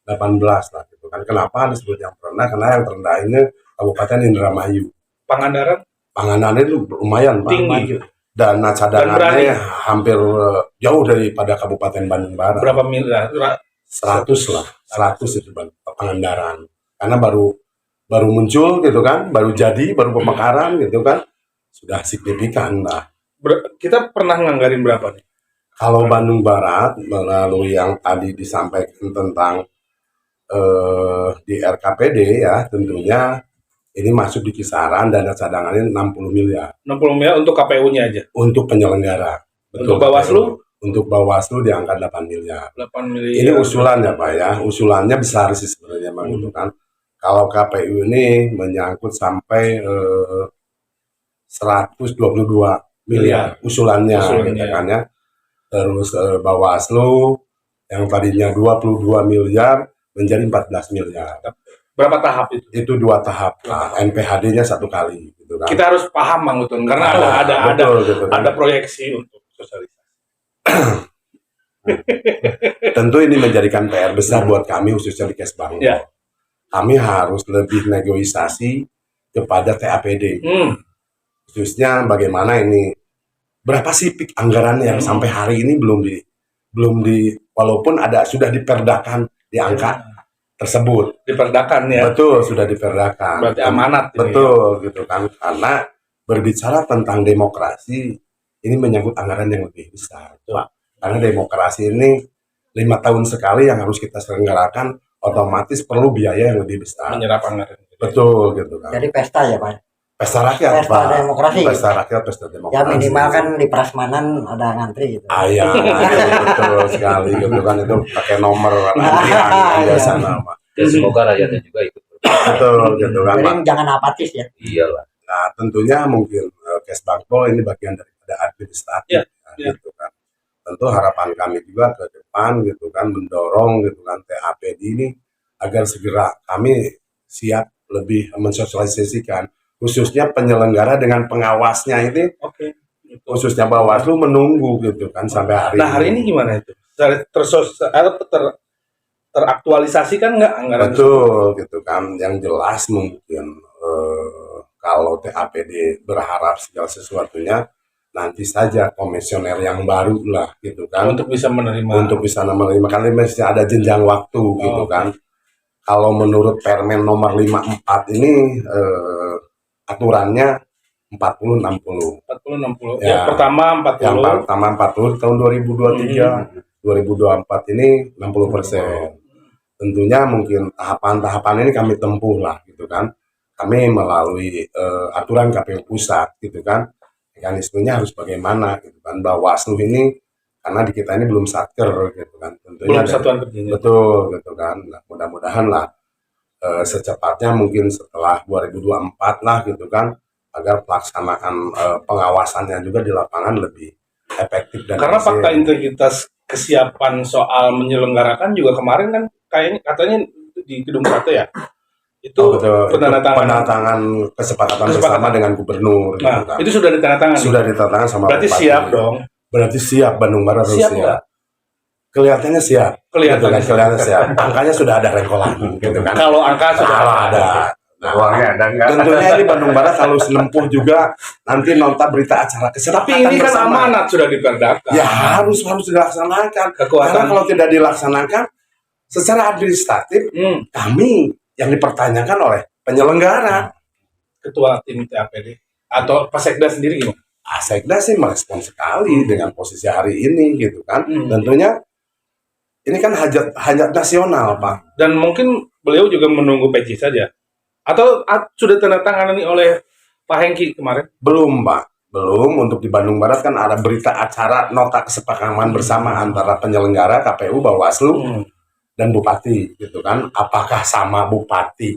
18 lah gitu kan. Kenapa disebut yang terendah? Karena yang terendah ini Kabupaten Indramayu. Pangandaran Pangandaran itu lumayan Pak. tinggi. Dana Dan berani. cadangannya hampir jauh daripada Kabupaten Bandung Barat. Berapa miliar? 100 lah, 100 itu Pangandaran. Karena baru muncul gitu kan, baru jadi, baru pemekaran gitu kan, sudah signifikan lah. Kita pernah nganggarin berapa nih? Kalau Bandung Barat melalui yang tadi disampaikan tentang di RKPD ya, tentunya ini masuk di kisaran dana cadangannya 60 miliar 60 miliar untuk KPU-nya aja. untuk penyelenggara. Untuk Bawaslu? Untuk Bawaslu di angka 8 miliar. 8 miliar. Ini usulan ya Pak ya, usulannya besar sih sebenarnya Bang itu kan. Kalau KPU ini menyangkut sampai 122 miliar usulannya. Gitu kan ya. Terus Bawaslu yang tadinya 22 miliar menjadi 14 miliar. Berapa tahap itu? Itu 2 tahap. Nah, NPHD-nya 1 kali gitu kan. Kita harus paham Bang Utun karena ada Betul, gitu kan. ada proyeksi untuk sosialisasi. Tentu ini menjadikan PR besar buat kami khususnya di Kesbangpol. Ya. Kami harus lebih negosiasi kepada TAPD. Khususnya bagaimana ini berapa sih peak anggaran yang sampai hari ini belum di walaupun sudah diperdakan di angka tersebut. Diperdakan ya. Betul, sudah diperdakan. Berarti amanat ini. Betul gitu kan. Karena berbicara tentang demokrasi ini menyangkut anggaran yang lebih besar, Pak. Karena demokrasi ini 5 tahun sekali yang harus kita selenggarakan, otomatis perlu biaya yang lebih besar. Menyerap anggaran. Betul gitu kan. Jadi pesta ya Pak. Pesta rakyat, Pesta Pak. demokrasi. Pesta rakyat, pesta demokrasi. Ya minimal kan di prasmanan ada ngantri gitu. Iya, betul sekali gitu kan, itu pakai nomor antrian biasa nama. Dan semoga rakyatnya juga ikut. Betul gitu kan, Pak. Jadi jangan apatis ya. Iyalah. Nah, tentunya mungkin Kesbangpol ini bagian daripada administratif, Ya. gitu kan. Tentu harapan kami juga ke depan gitu kan, mendorong gitu kan TAPD ini agar segera kami siap lebih mensosialisasikan, khususnya penyelenggara dengan pengawasnya ini, Oke. khususnya Bawaslu menunggu gitu kan sampai hari Nah hari ini gimana itu? teraktualisasi kan nggak anggaran? Betul gitu kan. Yang jelas mungkin kalau TAPD berharap segala sesuatunya nanti saja komisioner yang baru lah gitu kan, Untuk bisa menerima. untuk bisa menerima, karena mesti ada jenjang waktu gitu oke. kan. Kalau menurut Permen nomor 54 ini aturannya 40-60. 40-60. Ya. Yang pertama Yang 40. pertama 40 tahun 2023, 2024 ini 60%. Tentunya mungkin tahapan-tahapan ini kami tempuh lah gitu kan. Kami melalui aturan KPU pusat gitu kan. Mekanismenya harus bagaimana gitu kan. Bawaslu ini karena di kita ini belum satker gitu kan. Tentunya Belum satuan kerjanya. betul gitu kan. Nah, mudah-mudahan lah secepatnya mungkin setelah 2024 lah gitu kan, agar pelaksanaan pengawasannya juga di lapangan lebih efektif dan Karena efisien. fakta integritas kesiapan soal menyelenggarakan juga kemarin kan kayaknya katanya di Gedung Sate ya. Itu betul. penandatangan. Kesepakatan Kesepakatan. bersama dengan gubernur gitu Nah, kan. itu sudah ditandatangan. Sudah ditandatangan sama Berarti Bupati. siap dong. Berarti siap, Bandung Barat harus Siap siap. nggak? Kelihatannya siap. Kelihatan. Gitu kan, kelihatan siap. Angkanya sudah ada rengkolan gitu kan. Kalau angka sudah Kalau ada. Nah, Uangnya ada nggak? tentunya ini Bandung Barat harus menempuh juga nanti nota berita acara kesepakatan Tapi ini kan bersama. amanat sudah diperdakan. Ya harus dilaksanakan. Kekuatan. Karena kalau tidak dilaksanakan secara administratif kami yang dipertanyakan oleh penyelenggara. Ketua tim TAPD atau Pak Sekda sendiri gimana? Sekda sih merespon sekali dengan posisi hari ini gitu kan. Tentunya ini kan hajat nasional Pak. Dan mungkin beliau juga menunggu PJ saja. Atau sudah tanda tangani oleh Pak Hengki kemarin? Belum Pak, belum. Untuk di Bandung Barat kan ada berita acara nota kesepakatan bersama antara penyelenggara KPU, Bawaslu, dan Bupati gitu kan. Apakah sama Bupati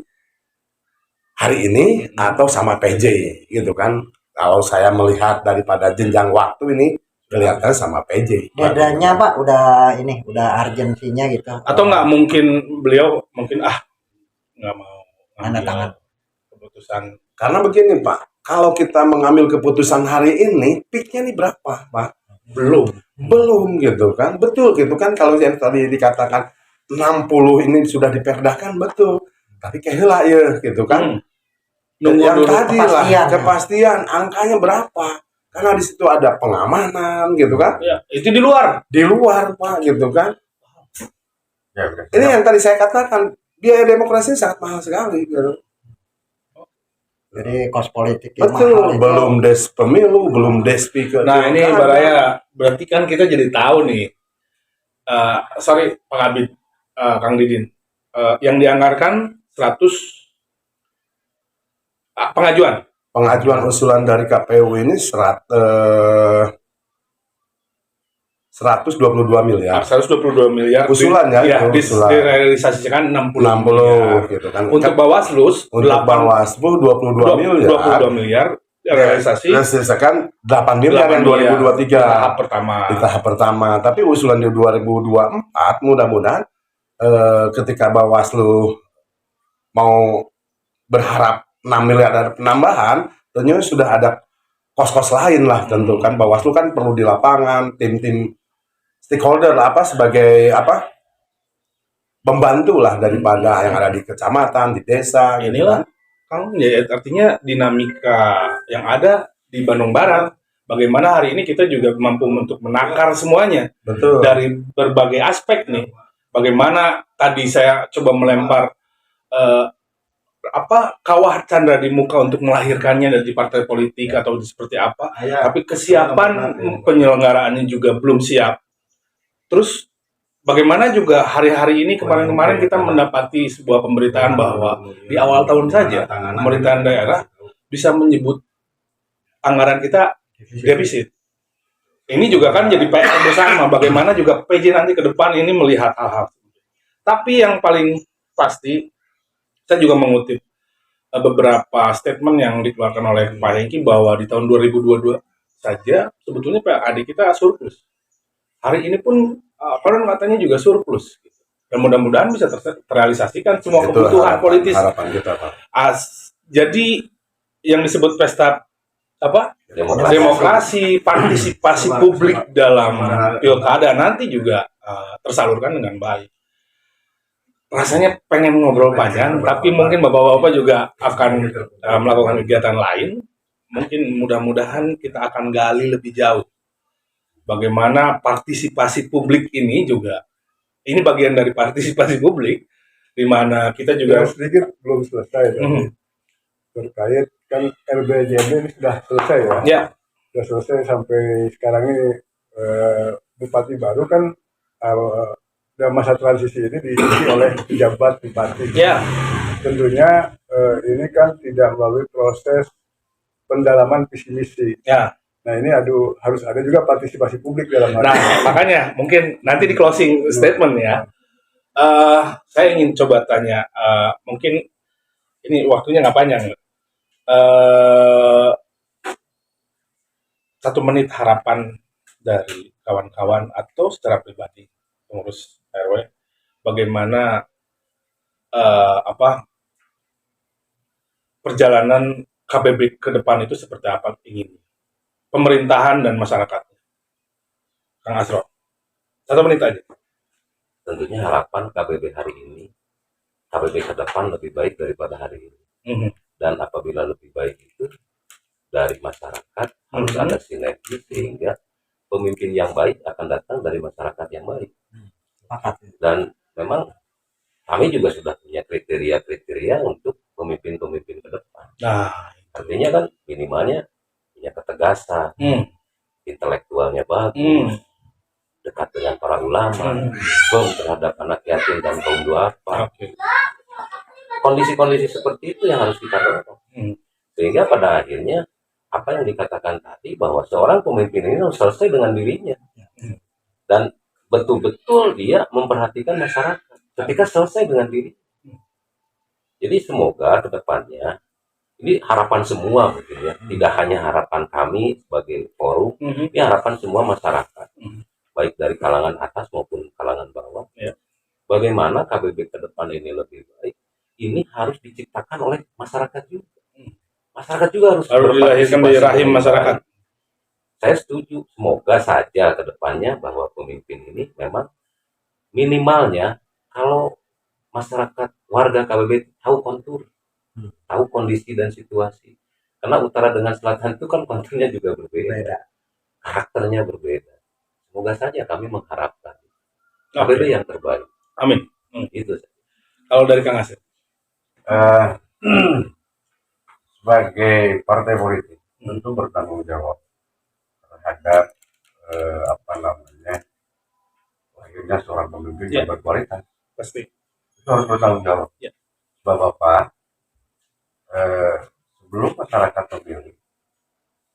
hari ini atau sama PJ gitu kan. Kalau saya melihat daripada jenjang waktu ini kelihatan sama PJ. Bedanya Pak udah urgensinya gitu. Atau nggak mungkin beliau nggak mau Tanda ngambil tangan. keputusan? Karena begini Pak, kalau kita mengambil keputusan hari ini, peaknya ini berapa Pak? Belum gitu kan. Betul gitu kan, kalau yang tadi dikatakan 60 ini sudah diperdakan, betul. Tapi kayaknya ya gitu kan. Nunggu Yang dulu tadi lah, kepastian. kepastian angkanya berapa. Karena di situ ada pengamanan gitu kan. Ya, itu di luar. Di luar Pak gitu kan. Ya, udah. Ini yang tadi saya katakan, biaya demokrasi sangat mahal sekali gitu. Jadi kos politik yang Betul, mahal itu. belum des pemilu, belum des speaker. Nah ini Baraya, berarti kan kita jadi tahu nih. Sorry Pak Kabid, Kang Didin, yang dianggarkan 100 pengajuan. Usulan dari KPU ini 122 miliar. 122 miliar. Usulan ya, itu usulan. Direalisasikan 60 miliar. 60 gitu kan. Untuk Bawaslu, Untuk Bawaslu 22 miliar. 22 miliar realisasi. Realisasikan 8 miliar 8 yang miliar. 2023. Tahap pertama. Di tahap pertama. Tapi usulan di 2024 mudah-mudahan ketika Bawaslu mau berharap 6 miliar ada penambahan, tentunya sudah ada kos-kos lain lah tentu kan. Bawaslu kan perlu di lapangan, tim-tim stakeholder lah, sebagai pembantu lah daripada yang ada di kecamatan, di desa gitu Inilah kan. Kang, ya, artinya dinamika yang ada di Bandung Barat. Bagaimana hari ini kita juga mampu untuk menakar semuanya Betul. dari berbagai aspek nih. Bagaimana tadi saya coba melempar kawah candra di muka untuk melahirkannya dari partai politik atau seperti apa. Tapi kesiapan penyelenggaraannya juga belum siap. Terus bagaimana juga hari-hari ini kemarin-kemarin kita mendapati sebuah pemberitaan bahwa di awal tahun saja pemerintahan daerah bisa menyebut anggaran kita defisit. Ini juga kan jadi PR bersama bagaimana juga PJ nanti ke depan ini melihat hal-hal. Tapi yang paling pasti saya juga mengutip beberapa statement yang dikeluarkan oleh Pak Hengki bahwa di tahun 2022 saja sebetulnya PAD kita surplus. Hari ini pun konon katanya juga surplus. Dan mudah-mudahan bisa terrealisasikan semua Itu kebutuhan politis. harapan kita Pak. Jadi yang disebut pesta demokrasi, partisipasi publik dalam pilkada nanti juga tersalurkan dengan baik. rasanya pengen ngobrol panjang, tapi mungkin bapak-bapak juga akan melakukan kegiatan lain. Mungkin mudah-mudahan kita akan gali lebih jauh bagaimana partisipasi publik ini juga. Ini bagian dari partisipasi publik, di mana kita juga Yang sedikit belum selesai tadi. Terkait kan RBJB ini sudah selesai ya. ya Sudah selesai sampai sekarang ini bupati baru kan dalam masa transisi ini diisi oleh pejabat bupati. ya Tentunya ini kan tidak melalui proses pendalaman visi misi. ya. Nah ini harus ada juga partisipasi publik dalam hal Nah, ini. makanya mungkin nanti di closing statement ya, saya ingin coba tanya, mungkin ini waktunya nggak panjang, 1 menit harapan dari kawan-kawan atau secara pribadi pengurus RW, bagaimana perjalanan KBB ke depan itu seperti apa ingin pemerintahan dan masyarakat. Kang Asro, 1 menit aja. Tentunya harapan KBB hari ini, KBB ke depan lebih baik daripada hari ini. Dan apabila lebih baik itu dari masyarakat, harus ada sinergi sehingga pemimpin yang baik akan datang dari masyarakat yang baik. Dan memang kami juga sudah punya kriteria-kriteria untuk pemimpin-pemimpin ke depan. Nah, Artinya kan minimalnya punya ketegasan, intelektualnya bagus, dekat dengan para ulama, firm terhadap anak yatim dan kaum duafa. oke. Kondisi-kondisi seperti itu yang harus kita dorong. Sehingga pada akhirnya apa yang dikatakan tadi bahwa seorang pemimpin ini harus selesai dengan dirinya. Dan betul-betul dia memperhatikan masyarakat ketika selesai dengan diri. Jadi semoga ke depannya ini harapan semua mungkin ya, tidak hanya harapan kami sebagai forum, ini harapan semua masyarakat, baik dari kalangan atas maupun kalangan bawah. Ya. Bagaimana KBB ke depan ini lebih baik, ini harus diciptakan oleh masyarakat juga. Masyarakat juga harus Dilahirkan dari rahim masyarakat. Saya setuju, semoga saja ke depannya bahwa pemimpin ini memang minimalnya kalau masyarakat warga KBB tahu kontur, tahu kondisi dan situasi. Karena utara dengan selatan itu kan konturnya juga berbeda, karakternya berbeda. Semoga saja kami mengharapkan KBB yang terbaik. Amin. Itu. Kalau dari Kang Asep, Sebagai partai politik tentu bertanggung jawab terhadap lahirnya seorang pemimpin yang berkualitas. pasti. Itu harus bertanggung jawab. Ya. Sebab apa? Sebelum masyarakat memilih,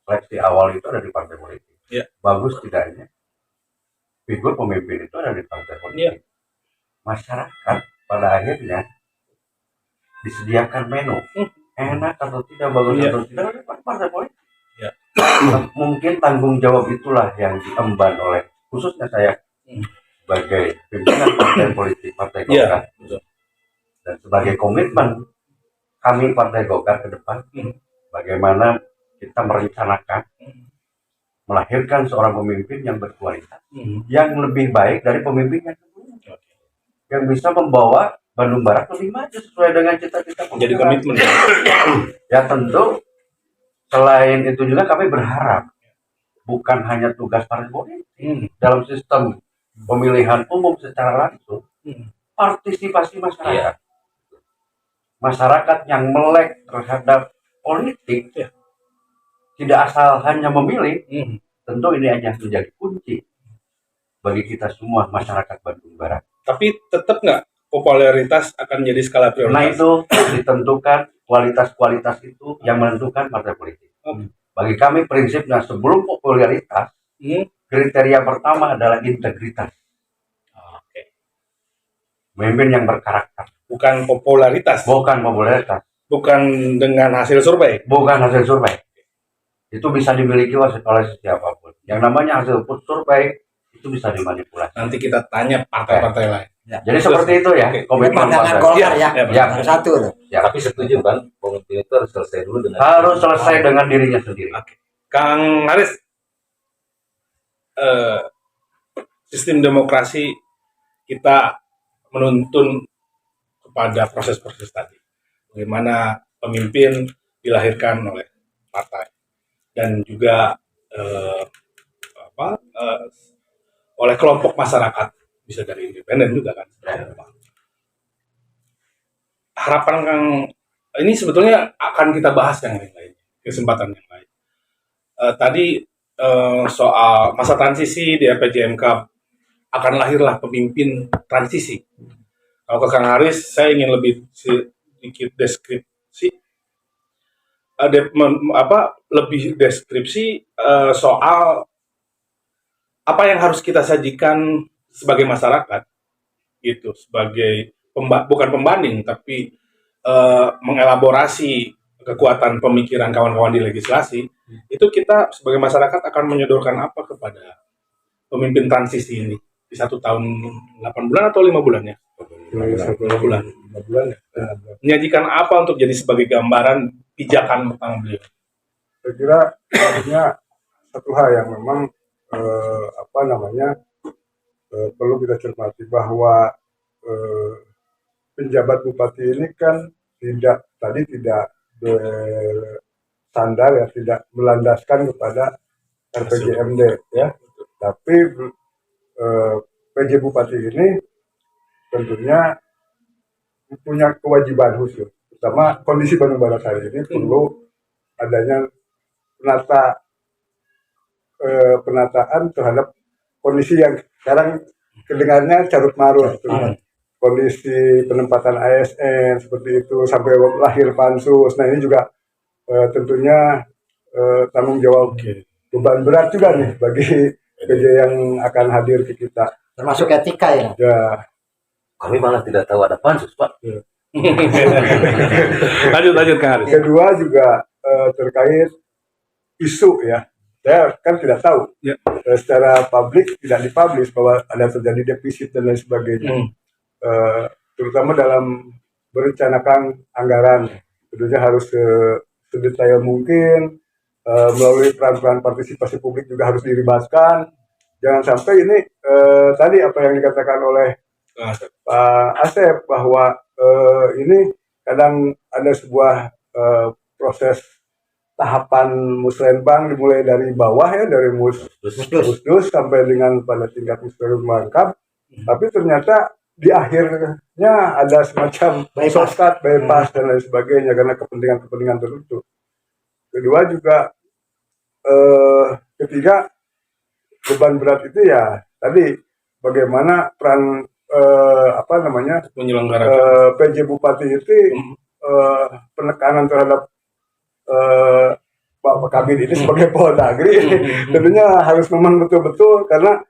seleksi awal itu ada di partai politik. Ya. Bagus tidaknya figur pemimpin itu ada di partai politik. Ya. Masyarakat pada akhirnya disediakan menu, enak atau tidak, bagus atau tidak oleh partai politik. Ya. Mungkin tanggung jawab itulah yang diemban oleh khususnya saya sebagai pimpinan partai politik Partai Golkar, dan sebagai komitmen kami Partai Golkar ke depan, bagaimana kita merencanakan melahirkan seorang pemimpin yang berkualitas, yang lebih baik dari pemimpin yang sebelumnya, yang bisa membawa Bandung Barat lebih maju sesuai dengan cita-cita Jadi komitmen. Ya tentu selain itu juga kami berharap bukan hanya tugas partai politik dalam sistem pemilihan umum secara langsung, partisipasi masyarakat. Masyarakat yang melek terhadap politik, tidak asal hanya memilih, tentu ini hanya menjadi kunci bagi kita semua masyarakat Bandung Barat. Tapi tetap nggak popularitas akan jadi skala prioritas? Nah itu ditentukan, kualitas-kualitas itu yang menentukan partai politik. Bagi kami prinsipnya sebelum popularitas, kriteria pertama adalah integritas. Pemimpin yang berkarakter. Bukan popularitas. Bukan popularitas. Bukan dengan hasil survei. Bukan hasil survei. Itu bisa dimiliki oleh siapapun. Yang namanya hasil survei itu bisa dimanipulasi. Nanti kita tanya partai-partai lain. Ya. Jadi seperti itu ya. Komitmen Pandangan partai. Golkar ya. Ya. Satu tuh. Ya. Tapi setuju kan, pemimpin itu harus selesai dulu dengan Harus selesai dengan dirinya sendiri. Kang Haris, sistem demokrasi kita menuntun kepada proses-proses tadi. Bagaimana pemimpin dilahirkan oleh partai dan juga eh, oleh kelompok masyarakat, bisa dari independen juga kan. Harapan Kang, ini sebetulnya akan kita bahas yang lain, kesempatan yang lain. Tadi soal masa transisi di RPJMK akan lahirlah pemimpin transisi. Kalau ke Kang Haris, saya ingin lebih sedikit deskripsi, lebih deskripsi soal apa yang harus kita sajikan sebagai masyarakat, gitu, sebagai bukan pembanding, tapi mengelaborasi kekuatan pemikiran kawan-kawan di legislasi. Itu kita sebagai masyarakat akan menyodorkan apa kepada pemimpin transisi ini di 1 tahun 8 bulan atau 5 bulan ya? 5 bulan. 5 bulan ya. Menyajikan apa untuk jadi sebagai gambaran pijakan pertama beliau? Saya kira artinya satu hal yang memang perlu kita cermati bahwa penjabat bupati ini kan tidak bersandar ya, tidak melandaskan kepada RPJMD ya, tapi PJ Bupati ini tentunya punya kewajiban khusus. Pertama, kondisi Bandung Barat hari ini perlu adanya penataan terhadap kondisi yang sekarang kedengarannya carut marut. Kondisi penempatan ASN seperti itu sampai lahir pansus. Nah ini juga tentunya tanggung jawab beban berat juga nih bagi PJ yang akan hadir ke kita. Termasuk etika ya. Ya. Kami malah tidak tahu ada pansus, Pak. lanjut Kang Haris. Kedua juga terkait isu ya. Saya kan tidak tahu secara publik tidak dipublish bahwa ada terjadi defisit dan lain sebagainya. Terutama dalam merencanakan anggaran, tentunya harus sedetail mungkin, melalui peran-peran partisipasi publik juga harus dilibatkan. Jangan sampai ini tadi apa yang dikatakan oleh Pak Asep bahwa ini kadang ada sebuah proses tahapan musrenbang dimulai dari bawah ya, dari musdus sampai dengan pada tingkat musrenbang lengkap, tapi ternyata di akhirnya ada semacam shortcut, bypass dan lain sebagainya karena kepentingan tertentu. Kedua juga ketiga, beban berat itu ya tadi bagaimana peran PJ Bupati itu penekanan terhadap Pak Kabin ini sebagai Polda-Agri tentunya harus memang betul-betul, karena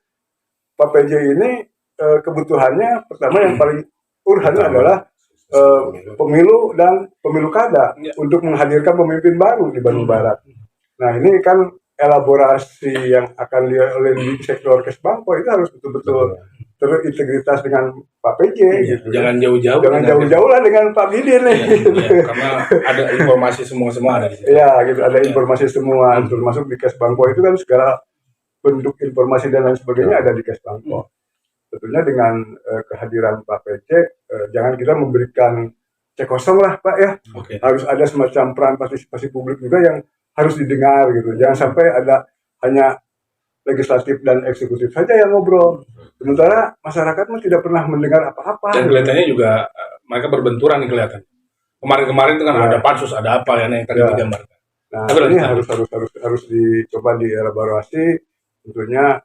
Pak PJ ini kebutuhannya pertama yang paling urgent adalah pemilu dan pemilu kada untuk menghadirkan pemimpin baru di Bandung Barat. Nah ini kan elaborasi yang akan oleh di sektor Kesbangpo itu harus betul-betul terintegritas dengan Pak PJ. Gitu. Jangan jauh-jauh. Jangan jauh-jauh lah dengan Pak Bidin nih. Ya, karena ada informasi semua ada di situ. Ya, gitu, ada informasi semua, termasuk di Kesbangpo itu kan segala bentuk informasi dan lain sebagainya ada di Kesbangpo. Tentunya dengan kehadiran Pak PJ, jangan kita memberikan cek kosong lah Pak ya. Harus ada semacam peran partisipasi publik juga yang harus didengar gitu. Jangan sampai ada hanya legislatif dan eksekutif saja yang ngobrol. Sementara masyarakat mah tidak pernah mendengar apa-apa. Dan kelihatannya juga mereka berbenturan nih kelihatan. Kemarin itu kan ada pansus, ada apa ya yang tadi digambarkan. Nah, ini harus dicoba dielaborasi. Tentunya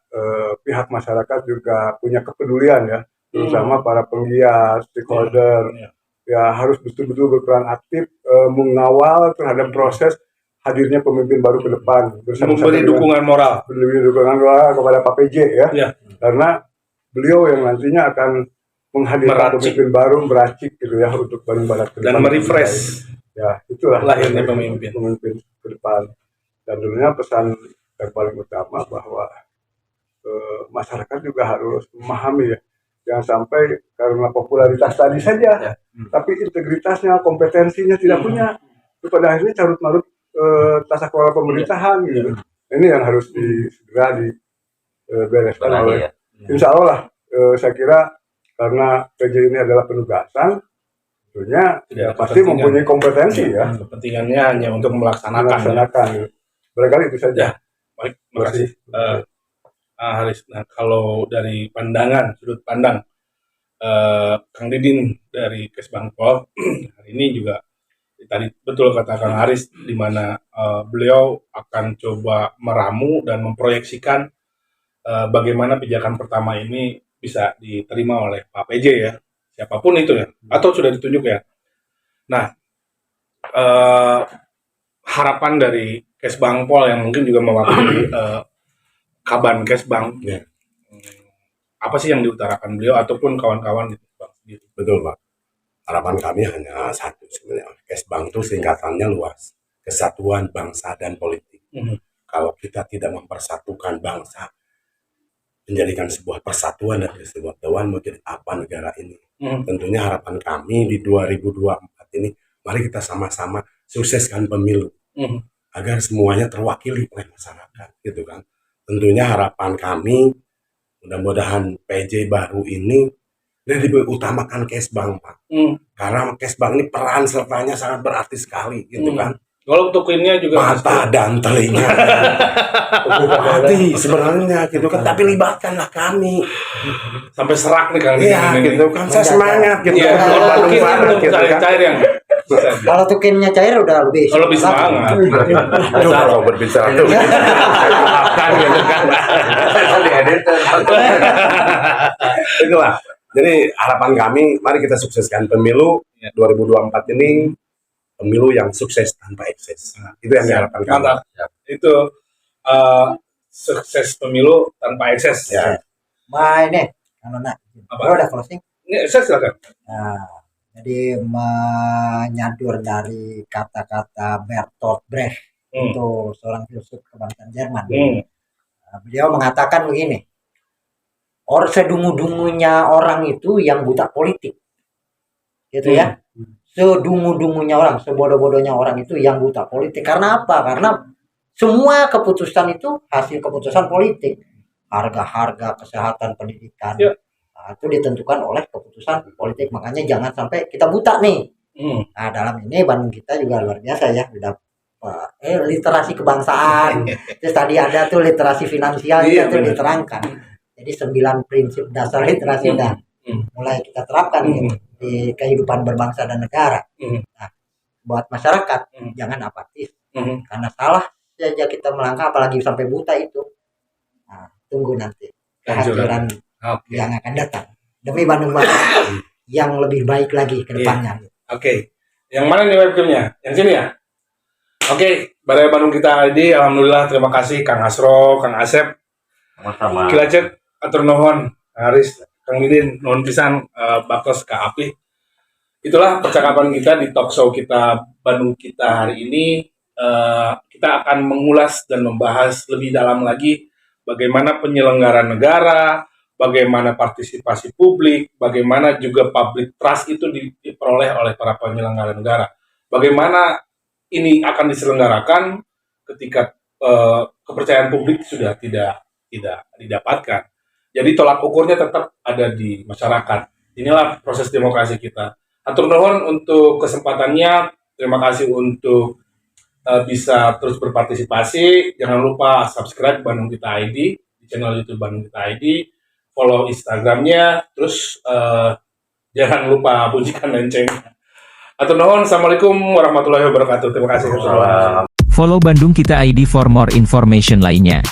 pihak masyarakat juga punya kepedulian ya, terutama para penggiat, stakeholder. Ya harus betul-betul berperan aktif mengawal terhadap proses hadirnya pemimpin baru ke depan, memberi dukungan moral kepada Pak PJ ya. Karena beliau yang nantinya akan menghadirkan pemimpin baru, meracik gitu ya untuk Bandung Barat ke depan dan merefresh ya, itulah lahirnya pemimpin ke depan. Dan tentunya pesan yang paling utama bahwa masyarakat juga harus memahami ya, jangan sampai karena popularitas tadi saja tapi integritasnya, kompetensinya tidak punya, itu pada akhirnya carut marut tata kelola pemerintahan gitu. Ini yang harus segera dibereskan oleh Insya Allah saya kira karena PJ ini adalah penugasan, tentunya Tidak ada pasti kepentingan. mempunyai kompetensi ya Kepentingannya hanya untuk melaksanakan. melaksanakan. Barangkali itu saja. Ya, baik, terima kasih. Haris, nah kalau dari sudut pandang Kang Didin dari Kesbangpol hari ini juga tadi betul kata Kang Haris di mana beliau akan coba meramu dan memproyeksikan bagaimana pijakan pertama ini bisa diterima oleh Pak PJ ya, siapapun itu ya, atau sudah ditunjuk ya. Nah, harapan dari Kesbangpol yang mungkin juga mewakili Kaban Kesbang, Ya. apa sih yang diutarakan beliau ataupun kawan-kawan di Kesbang sendiri? Betul, Pak. Harapan kami hanya satu sebenarnya. Kesbang itu singkatannya luas. Kesatuan bangsa dan politik. Kalau kita tidak mempersatukan bangsa, menjadikan sebuah persatuan dan kesatuan, mau jadi apa negara ini? Tentunya harapan kami di 2024 ini, mari kita sama-sama sukseskan pemilu. Agar semuanya terwakili oleh masyarakat, gitu kan. Tentunya harapan kami, mudah-mudahan PJ baru ini lebih utamakan Kesbang, Pak. Karena Kesbang ini peran sertanya sangat berarti sekali, gitu kan. Kalau untuk ininya juga Mata dan telinga. Hati sebenarnya, gitu kan. Tapi libatkanlah kami. sampai serak nih Kang Didin Iya, ini. gitu kan. Saya semangat, gitu Iya, kan. kalau Bandung tukinnya Barat, belum gitu kan. cair-cair yang Kalau tukinnya cair udah lebih. kalau lebih semangat. Aduh, kalau berbicara tuh. Maafkan, gitu kan. Itulah. Jadi harapan kami, mari kita sukseskan pemilu 2024 ini, pemilu yang sukses tanpa ekses. Itu yang diharapkan kami. Mantap. Itu sukses pemilu tanpa ekses. Ya. Ma ini, Nona, Apa? lo udah closing? Ini ekses silakan. Nah, jadi menyadur dari kata-kata Bertolt Brecht, itu seorang filsuf kebangsaan Jerman. Nah, beliau mengatakan begini, sedungu-dungunya orang itu yang buta politik, gitu ya. Sedungu-dungunya orang, sebodoh-bodohnya orang itu yang buta politik. Karena apa? Karena semua keputusan itu hasil keputusan politik. Harga-harga, kesehatan, pendidikan, nah, itu ditentukan oleh keputusan politik. Makanya jangan sampai kita buta nih. Nah, dalam ini Bandung kita juga luar biasa ya. Udah literasi kebangsaan. Terus tadi ada tuh literasi finansial itu diterangkan. Jadi 9 prinsip dasar literasi dan mulai kita terapkan di kehidupan berbangsa dan negara. Nah, buat masyarakat jangan apatis. Karena salah saja kita melangkah, apalagi sampai buta itu. Nah, tunggu nanti kehadiran yang akan datang demi Bandung Barat yang lebih baik lagi ke depannya. Oke. Yang mana nih webcamnya? Yang sini ya? Oke, Balai Bandung kita ID, alhamdulillah terima kasih Kang Asro, Kang Asep, Sama-sama. Kilacet, atur nuhun, Haris, Kang Didin, nuhun pisan baktos ka Api. Itulah percakapan kita di talk show kita Bandung kita hari ini. Kita akan mengulas dan membahas lebih dalam lagi bagaimana penyelenggaraan negara, bagaimana partisipasi publik, bagaimana juga public trust itu diperoleh oleh para penyelenggara negara. Bagaimana ini akan diselenggarakan ketika kepercayaan publik sudah tidak didapatkan. Jadi tolak ukurnya tetap ada di masyarakat. Inilah proses demokrasi kita. Atur nuhun untuk kesempatannya. Terima kasih untuk bisa terus berpartisipasi. Jangan lupa subscribe Bandung Kita ID di channel YouTube Bandung Kita ID. Follow Instagramnya. Terus jangan lupa bunyikan loncengnya. Atur nuhun. Assalamualaikum warahmatullahi wabarakatuh. Terima kasih. Follow Bandung Kita ID for more information lainnya.